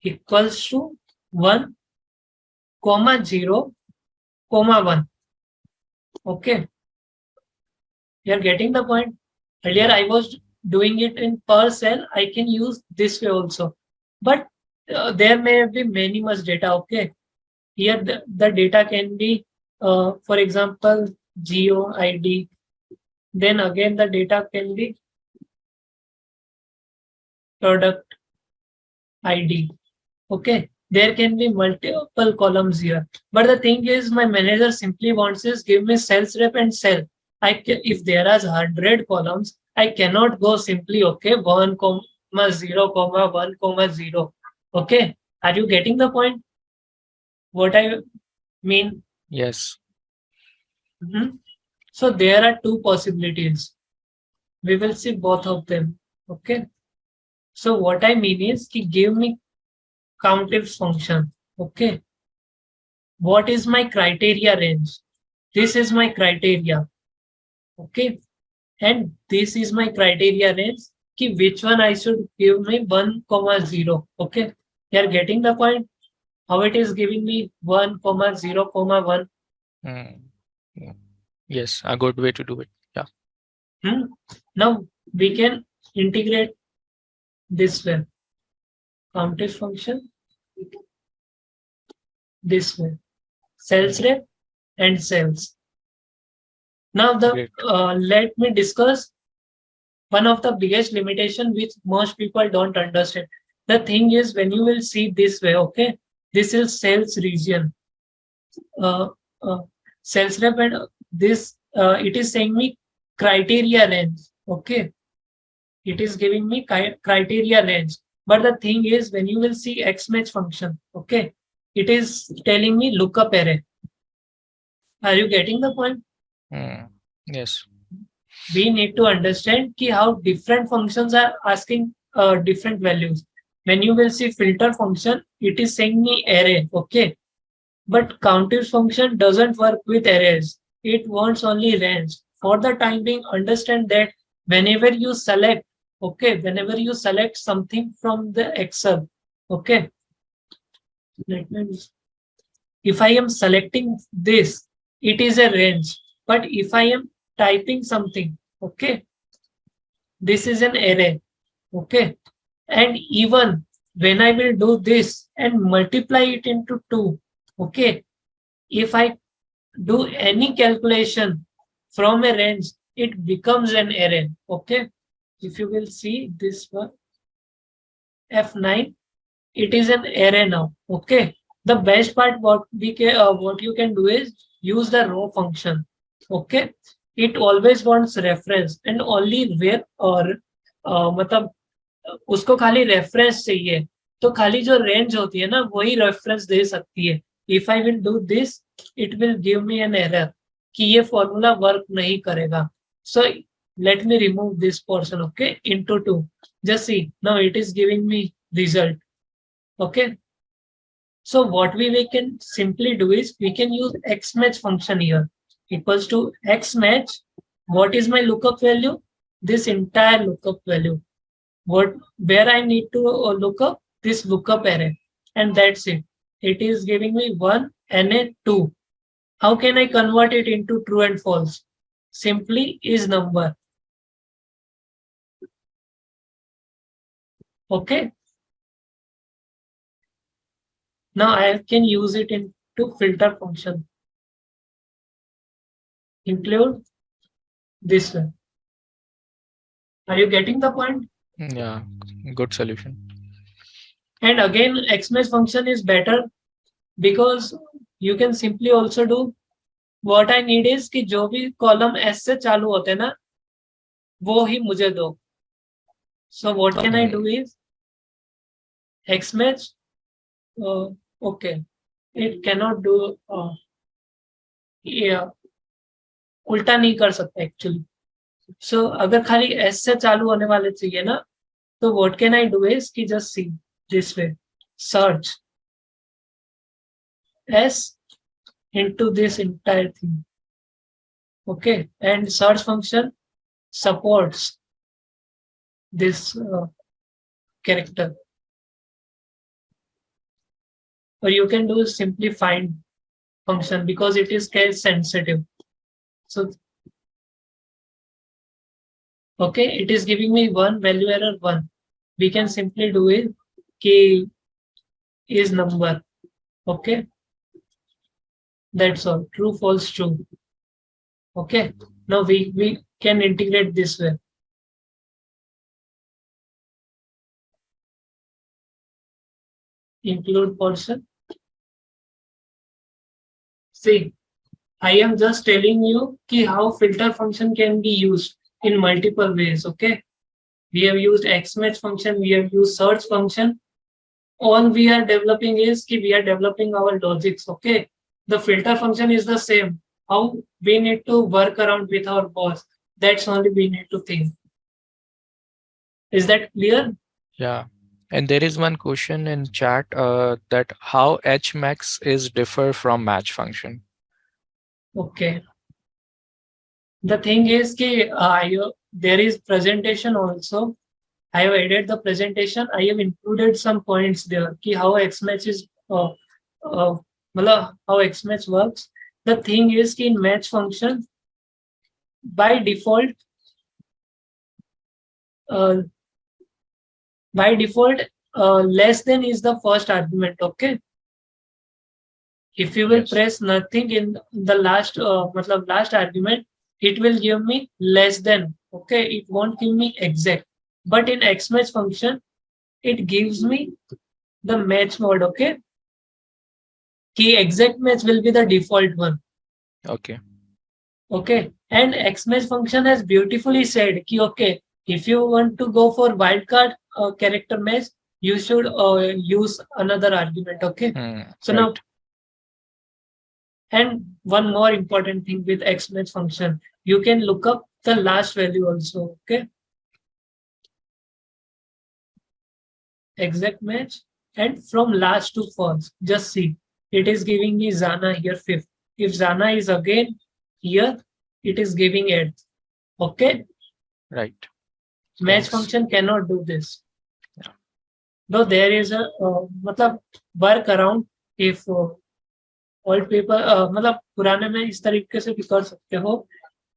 Equals to 1, 0, 1. Okay. You're getting the point. Earlier, Yeah. I was doing it in per cell. I can use this way also. But there may be many much data. Okay. Here, the data can be, for example, geo ID. Then again, the data can be product ID. Okay, there can be multiple columns here. But the thing is, my manager simply wants is give me sales rep and sell. If there are 100 columns, I cannot go simply, okay, 1, 0, 1, 0. Okay, are you getting the point? What I mean? Yes. So there are two possibilities. We will see both of them. Okay. So what I mean is ki give me countif function. Okay. What is my criteria range? This is my criteria. Okay. And this is my criteria range. Ki which one I should give me 1, 0. Okay. You are getting the point? How it is giving me 1, 0, 1. Mm. Yeah. Yes, a good way to do it. Yeah. Now we can integrate this way. Countif function this way. Sales Mm. rep and sales. Now Great. let me discuss one of the biggest limitation which most people don't understand. The thing is when you will see this way, okay, this is sales region. Uh, uh, Sales rep and this it is saying me criteria range. Okay, it is giving me criteria range. But the thing is when you will see XMATCH function, okay, it is telling me lookup array. Are you getting the point? Mm. Yes. We need to understand ki how different functions are asking different values. When you will see filter function, it is saying me array, okay. But countif function doesn't work with arrays. It wants only range. For the time being, understand that whenever you select, okay, whenever you select something from the Excel, okay, let me, if I am selecting this, it is a range. But if I am typing something, okay, this is an array. Okay. And even when I will do this and multiply it into 2, okay, if I do any calculation from a range, it becomes an array. Okay. If you will see this one, F9, it is an array now. Okay. The best part what you can do is use the row function. Okay. It always wants reference and only where or मतलब उसको खाली reference चाहिए तो खाली जो range होती है ना वही रेफरेंस दे सकती है. If I will do this it will give me an error कि ये फॉर्मूला वर्क नहीं करेगा. So let me remove this portion. Okay into 2 just see now it is giving me result. Okay so what we can simply do is we can use xmatch function here equals to xmatch. What is my lookup value? This entire lookup value. What where I need to look up this lookup array, and that's it. It is giving me 1 and a 2. How can I convert it into true and false? Simply is number. Okay. Now I can use it into filter function. Include this one. Are you getting the point? Yeah. Good solution. And again, XMATCH function is better because you can simply also do what I need is कि जो भी column S से चालू होते हैं ना वो ही मुझे दो. So what can I do is XMATCH. Okay, it cannot do. Yeah, उल्टा नहीं कर सकता actually. So अगर खाली S से चालू होने वाले चाहिए ना तो what can I do is कि just see this way. Search S into this entire thing. Okay, and search function supports this character. Or you can do simply find function because it is case sensitive. So okay, it is giving me one value error 1. We can simply do it key is number. Okay, that's all. True, false, true. Okay, now we can integrate this way. Include person. See, I am just telling you ki how filter function can be used in multiple ways. Okay, we have used XMATCH function, we have used search function. All we are developing is ki we are developing our logics. Okay, the filter function is the same. How we need to work around with our boss. That's only we need to think. Is that clear? Yeah. And there is one question in chat that how HMAX is differ from match function. Okay. The thing is there is presentation also. I have added the presentation. I have included some points there. How XMatch is how XMatch works. The thing is in match function by default uh, less than is the first argument. Okay. If you will Yes. press nothing in the last argument, it will give me less than. Okay, it won't give me exact. But in XMatch function, it gives me the match mode. Okay, key exact match will be the default one. Okay. Okay, and XMatch function has beautifully said ki, okay, if you want to go for wildcard character match, you should use another argument. Okay, so Right. now, and one more important thing with XMatch function, you can look up the last value also. Okay, exact match, and from last to first, just see, it is giving me Zana here fifth. If Zana is again here, it is giving eighth. Okay, Right. match Thanks. function cannot do this. Yeah. Though there is a मतलब work around. If all paper मतलब पुराने में इस तरीके से भी कर सकते हो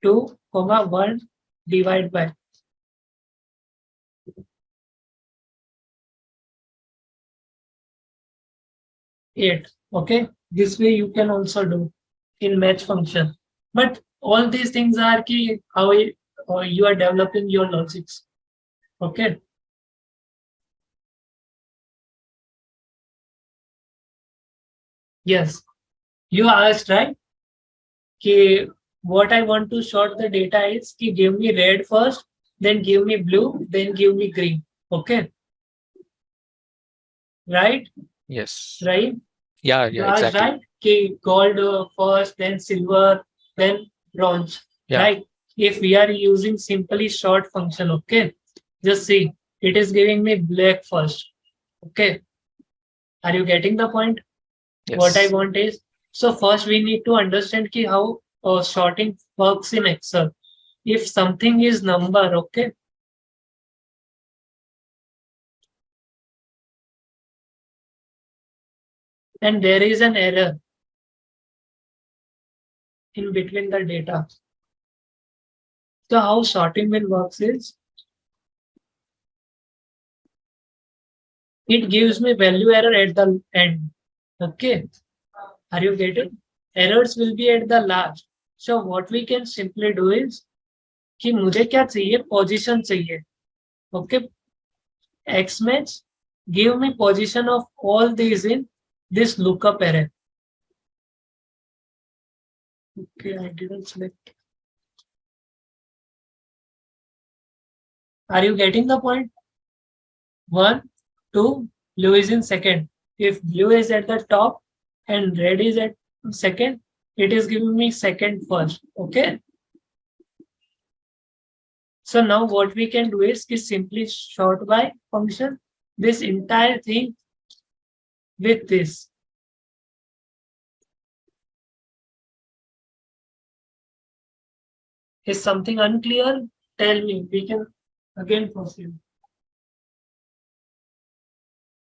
2,1 divide by 8. Okay, this way you can also do in match function. But all these things are ki how you are developing your logics. Okay. Yes, you asked right. Ki what I want to sort the data is ki give me red first, then give me blue, then give me green. Okay. Right. Yes. Right. Yeah. You Yeah. asked Exactly. right? Ki gold first, then silver, then bronze. Yeah. Right? If we are using simply short function, okay, just see, it is giving me black first. Okay, are you getting the point? What I Yes. want is, so first we need to understand ki how sorting works in Excel. If something is number, okay, and there is an error in between the data. So how sorting will works is, it gives me value error at the end. Okay, are you getting? Errors will be at the last. So what we can simply do is कि मुझे क्या चाहिए position चाहिए. Okay, XMatch give me position of all these in this lookup array. Okay, I didn't select. Are you getting the point? 1, 2, blue is in second. If blue is at the top and red is at second, it is giving me second first. Okay. So now what we can do is simply sort by function this entire thing with this. Is something unclear? Tell me. We can again proceed.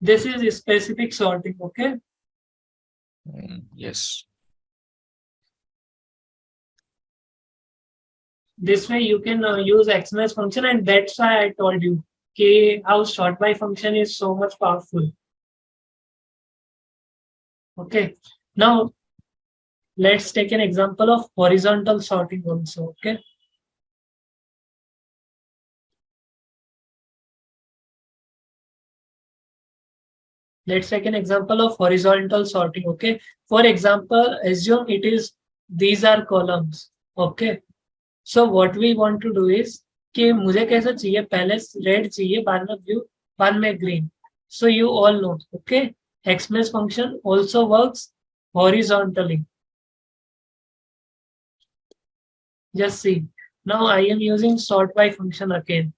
This is specific sorting. Okay. Yes. This way you can use XMATCH function, and that's why I told you okay, how sort by function is so much powerful. Okay. Now let's take an example of horizontal sorting also. Okay. Let's take an example of horizontal sorting. Okay. For example, assume it is these are columns. Okay. So what we want to do is कि मुझे कैसा चाहिए पहले red चाहिए बाद में blue बाद में green. So you all know. Okay. XMATCH function also works horizontally. Just see. Now I am using sort by function again.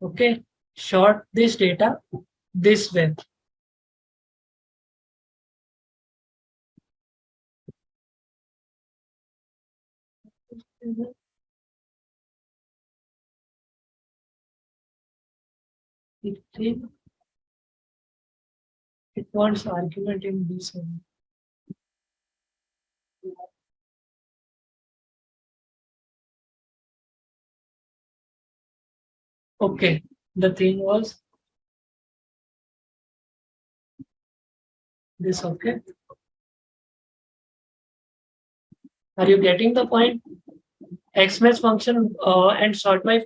Okay. sort this data this way. It wants argument in this one. Okay, the thing was this. Okay, are you getting the point? XMATCH function and SORTBY.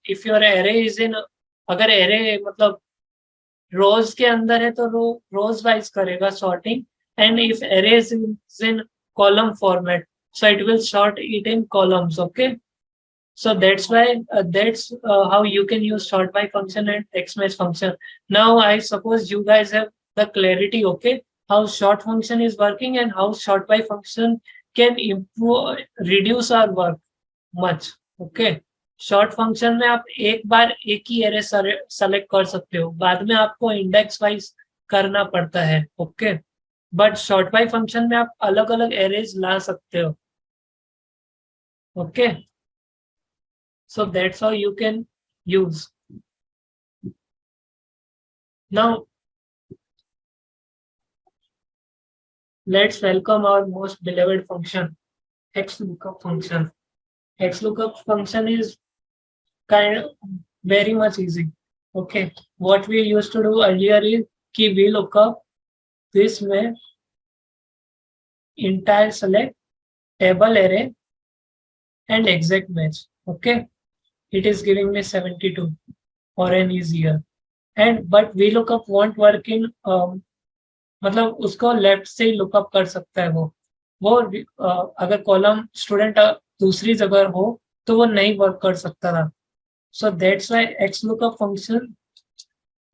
If your array is in, अगर array मतलब rows के अंदर है तो rows wise करेगा sorting, and if array is in column format, so it will sort it in columns. Okay, so that's why that's how you can use SORTBY function and XMATCH function. Now I suppose you guys have the clarity. Okay, how sort function is working and how SORTBY function can improve reduce our work much. Okay, short function में आप एक बार एक ही array select कर सकते हो, बाद में आपको इंडेक्स वाइज करना पड़ता है. Okay, but sort by function में आप अलग अलग एरेज ला सकते हो. Okay, so that's how you can use. Now let's welcome our most beloved function, XLOOKUP function. XLOOKUP function is kind of very much easy. Okay, what we used to do earlier is कि we look up this में entire select table array and exact match. Okay, it is giving me 72 or an is here. And but VLOOKUP won't work in मतलब उसको left से ही lookup कर सकता है वो अगर कॉलम स्टूडेंट दूसरी जगह हो तो वो नहीं वर्क कर सकता था. So that's why XLOOKUP function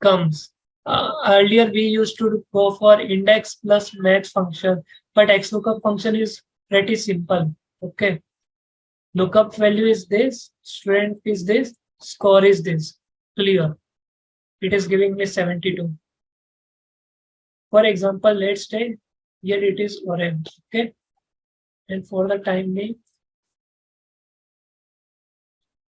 comes. Earlier we used to go for index plus match function, but XLOOKUP function is pretty simple. Okay, lookup value is this, student is this, score is this. Clear. It is giving me 72. For example, let's say here it is orange. Okay, and for the time being,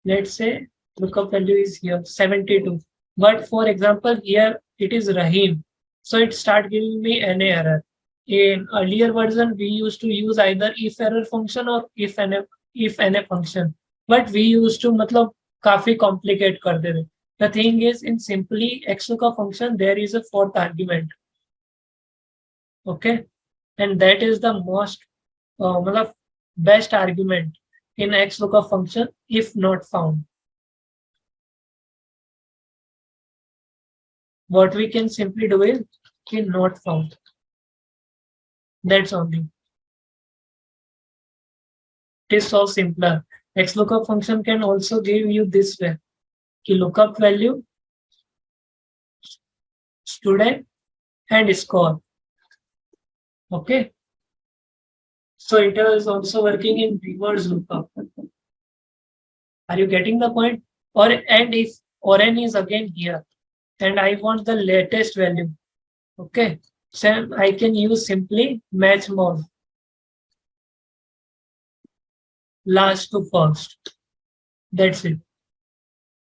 let's say lookup value is here 72. But for example, here it is Rahim, so it start giving me an error. In earlier version, we used to use either if error function or if NF function, but we used to मतलब काफी complicate कर दे रहे. The thing is, in simply XLOOKUP function, there is a fourth argument. Okay, and that is the most मतलब best argument in XLOOKUP function if not found. What we can simply do is not found. That's only. It is so simpler. XLOOKUP function can also give you this way. कि lookup value, student, and score. Okay. So it is also working in reverse lookup. Are you getting the point? Or and if oren is again here, and I want the latest value. Okay. So I can use simply match mode. Last to first. That's it.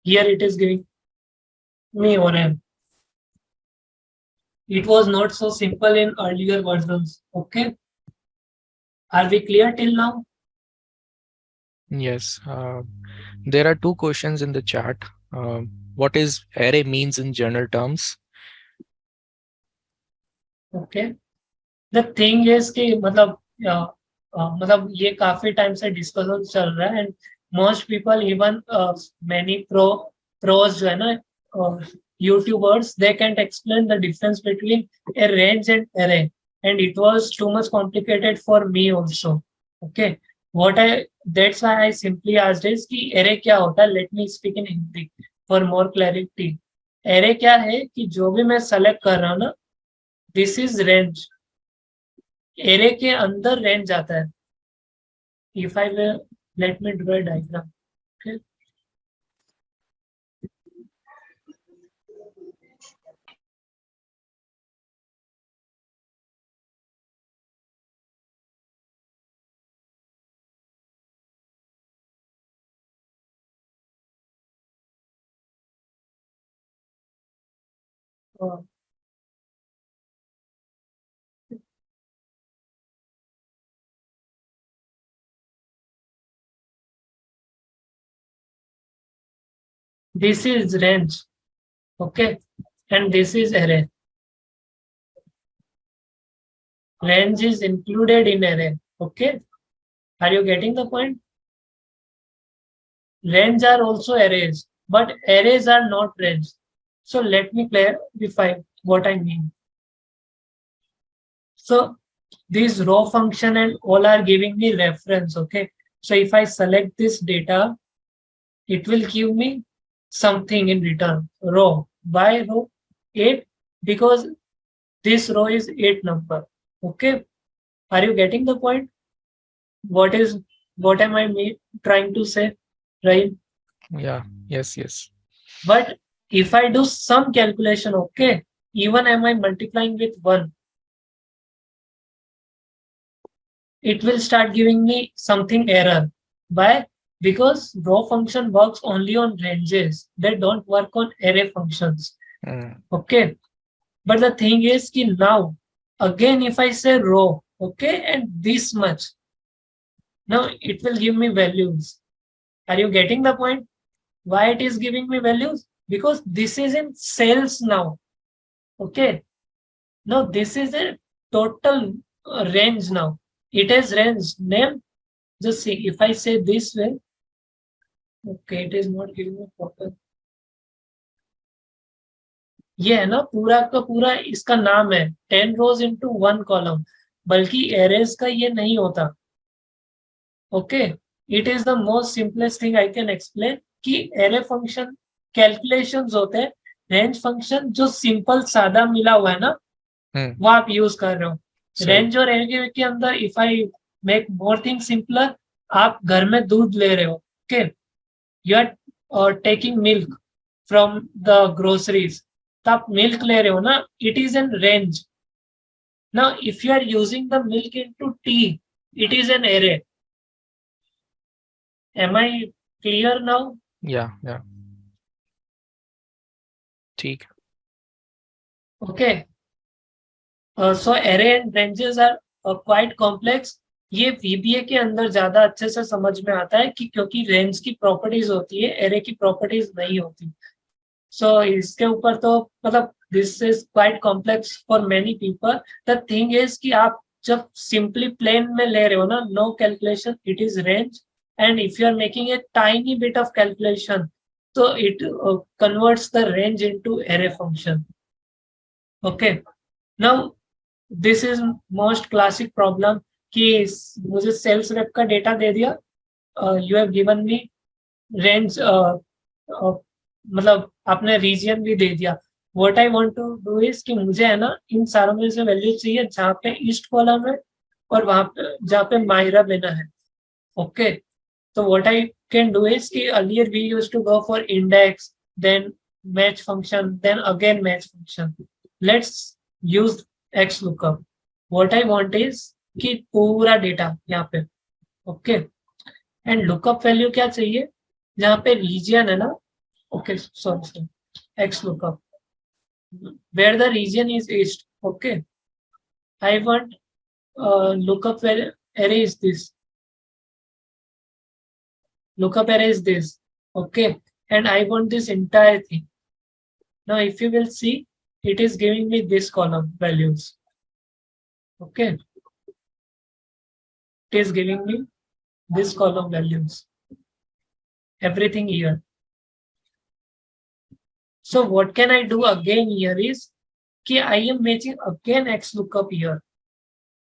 Here it is giving me oren. It was not so simple in earlier versions. Okay. Are we clear till now? Yes. There are two questions in the chat. What is array means in general terms? Okay. The thing is कि मतलब ये काफी time से discussion चल रहा है, and most people even many pros जो है ना YouTubers, they can't explain the difference between a range and array, and it was too much complicated for me also. Okay, what I that's why I simply asked is कि array क्या होता है. Let me speak in Hindi for more clarity. Array क्या है कि जो भी मैं सेलेक्ट कर रहा हूँ ना, दिस इज रेंज. एरे के अंदर रेंज आता है. If I let me draw diagram. this is range, okay, and this is array. Range is included in array, okay. Are you getting the point? Range are also arrays, but arrays are not range. So let me clarify what I mean. So these row function and all are giving me reference, okay. So if I select this data, it will give me something in return. Row. Why row? 8, because this row is 8 number, okay. Are you getting the point? What am I trying to say, right? Yeah. Yes. But if I do some calculation, okay, even am I multiplying with 1, it will start giving me something error. Why? Because row function works only on ranges. They don't work on array functions. Okay. But the thing is ki now, again, if I say row, okay, and this much, now it will give me values. Are you getting the point? Why it is giving me values? Because this is in cells now. Okay. Now this is a total range now. It has range name. Just see, if I say this way, okay, it is not giving me proper. ये है ना पूरा का पूरा इसका नाम है 10 rows into 1 column, बल्कि arrays का ये नहीं होता. Okay, it is the most simplest thing I can explain कि array function calculations होते हैं. range function जो simple सादा मिला हुआ है ना, वो आप यूज कर रहे हो. रेंज और एरे के अंदर if I make more thing simpler, आप घर में दूध ले रहे हो, okay, you are taking milk from the groceries, तो आप मिल्क ले रहे हो ना, it is an range. Now if you are using the milk into tea, it is an array. Am I clear now? या ठीक. Okay. So array and ranges are quite complex. ये VBA के अंदर ज्यादा अच्छे से समझ में आता है कि क्योंकि रेंज की प्रॉपर्टीज होती है, एरे की प्रॉपर्टीज नहीं होती. सो इसके ऊपर तो मतलब this is quite complex for many people. The thing is कि आप जब सिंपली प्लेन में ले रहे हो ना, no calculation, it is range. And if you are making a tiny bit of calculation, so it converts the range into array function. Okay. Now this is most classic problem कि मुझे sales rep का data दे दिया, you have given me range, मतलब आपने region भी दे दिया. What I want to do is कि मुझे है ना इन सारों में से वैल्यू चाहिए जहाँ पे ईस्ट कॉलम है और वहां पे जहाँ पे मायरा बिना है. ओके. तो what I can do is कि earlier we used to go for index, then match function, then again match function. Let's use X lookup. What I want is कि पूरा डेटा यहाँ पे, ओके, एंड लुकअप वैल्यू क्या चाहिए जहाँ पे reason है ना. Okay, sorry, x lookup where the region is east. Okay, I want lookup array is this. Lookup array is this. Okay, and I want this entire thing. Now if you will see, it is giving me this column values. Okay, it is giving me this column values, everything here. So what can I do again here is कि I am making again X lookup here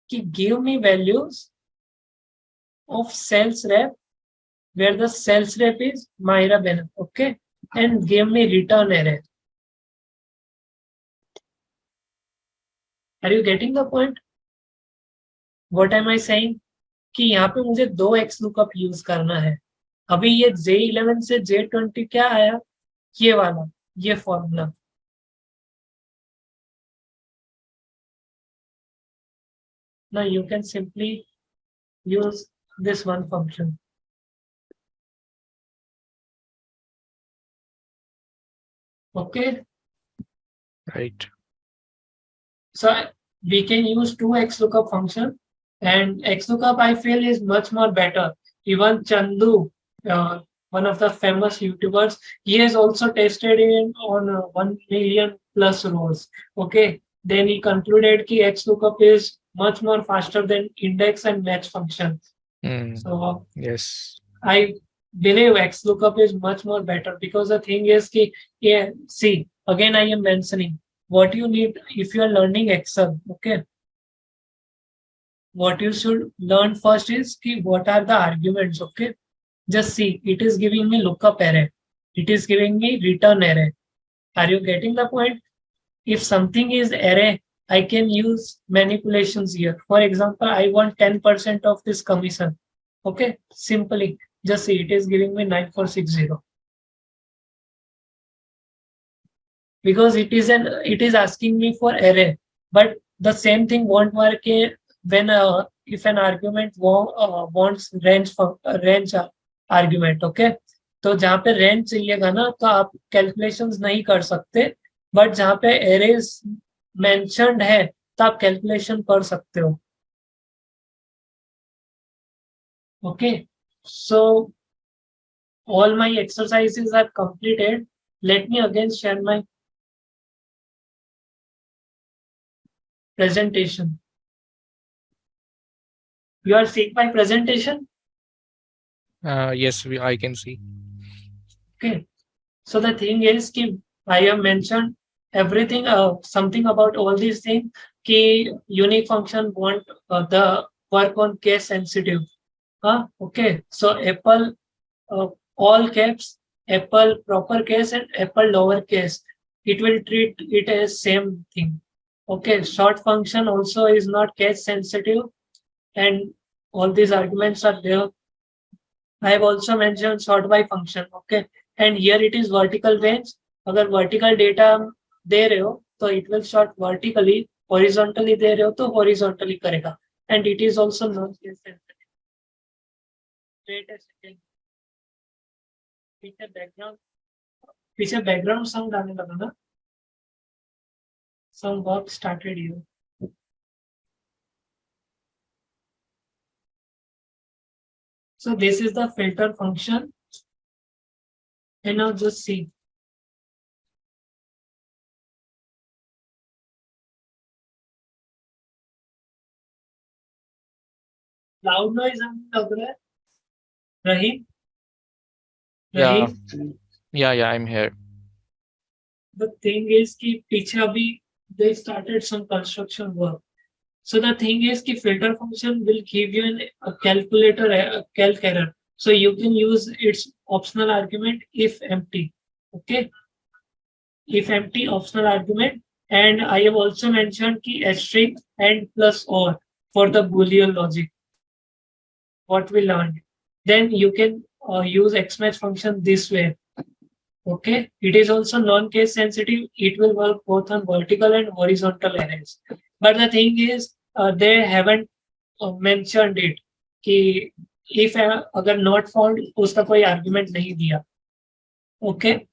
कि give me values of sales rep where the sales rep is Myra Bennett, okay, and give me return array. Are you getting the point? What am I saying? कि यहाँ पे मुझे 2 X lookup use करना है. अभी ये J11 से J20 क्या आया, ये वाला, ये formula. Now you can simply use this one function. Okay, Right. So we can use two XLOOKUP function, and XLOOKUP I feel is much more better. Even Chandu, uh, one of the famous YouTubers, he has also tested in on 1 million plus rows. Okay, then he concluded that XLOOKUP is much more faster than index and match function. Mm. So Yes. I believe XLOOKUP is much more better because the thing is ki, yeah, see, again I am mentioning what you need if you are learning Excel. Okay, what you should learn first is ki, what are the arguments. Okay, just see, it is giving me lookup array, it is giving me return array. Are you getting the point? If something is array, I can use manipulations here. For example, I want 10% of this commission. Okay, simply just see, it is giving me 9460 because it is asking me for array, but the same thing won't work when if an argument wants range argument. Okay, तो जहाँ पे range चाहिएगा ना तो आप calculations नहीं कर सकते, बट जहाँ पे एरेज मेंशन्ड है तो आप कैलकुलेशन कर सकते हो. Okay, so all my exercises are completed. Let me again share my presentation. You are seeing my presentation? Yes, I can see. Okay. So the thing is कि I have mentioned everything, something about all these things कि unique function want the work on case sensitive. Okay. So Apple all caps, Apple proper case and Apple lower case. It will treat it as same thing. Okay. Short function also is not case sensitive, and all these arguments are there. I have also mentioned sort by function. Okay, and here it is vertical range. अगर vertical data दे रहे हो तो it will sort vertically, horizontally दे रहे हो तो horizontally करेगा, and it is also non-case sensitive. Wait a second. पीछे background sound आने लगा ना? Some work started here. So this is the filter function, and now just see. Loud noise आने लग रहा है. Rahim? Yeah. Rahim? Yeah, I'm here. The thing is कि पीछे अभी they started some construction work. So the thing is कि filter function will give you a calculator, a calc error. So you can use its optional argument if empty. Okay, if empty optional argument, and I have also mentioned कि asterisk and plus or for the Boolean logic. What we learned. Then you can use XMATCH function this way. Okay, it is also non-case sensitive. It will work both on vertical and horizontal arrays. But the thing is, they haven't mentioned it कि if अगर not found उसका कोई argument नहीं दिया. Okay,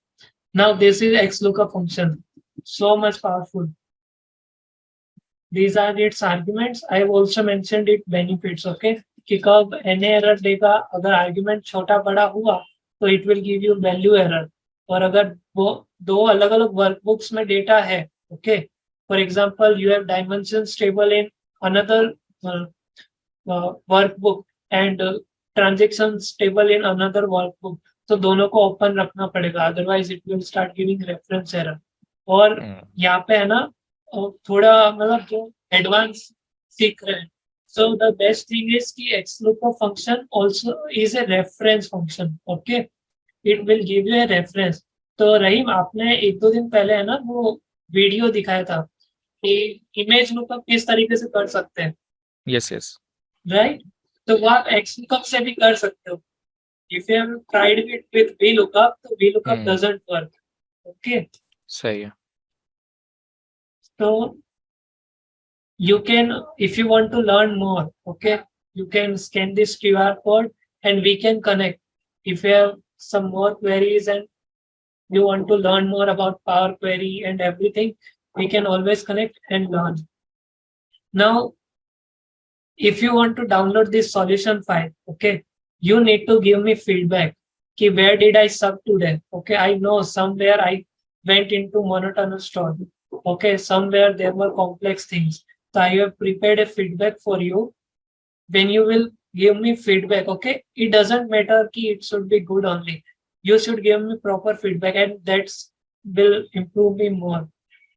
now this is XLOOKUP function, so much powerful. These are its arguments. I have also mentioned it benefits. Okay, कि कब NA error देगा, अगर argument छोटा बड़ा हुआ तो it will give you value error. और अगर वो दो अलग अलग वर्कबुक्स में डेटा है, okay, for example you have dimensions table in another workbook and transactions table in another workbook, तो दोनों को ओपन रखना पड़ेगा, otherwise it will start giving reference error. और यहाँ पे है ना थोड़ा मतलब जो एडवांस सीख रहे हैं, so the best thing is कि XLOOKUP function also is a reference function. Okay, it will give you a reference. तो रहीम आपने एक दो दिन पहले है ना वो वीडियो दिखाया था कि इमेज लुकअप किस तरीके से कर सकते हैं. Yes. राइट, तो वो आप एक्स लुकअप से भी कर सकते हो. If you have tried it with V lookup तो V lookup doesn't work. Okay, सही है. तो you can, if you want to learn more, okay, you can scan this QR code and we can connect. If you have some more queries and you want to learn more about Power Query and everything, We can always connect and learn. Now, if you want to download this solution file, okay, you need to give me feedback. Okay, where did I suck today? Okay, I know somewhere I went into monotonous story. Okay, somewhere there were complex things. So I have prepared a feedback for you. When you will give me feedback, okay, it doesn't matter ki it should be good only. You should give me proper feedback, and that's will improve me more.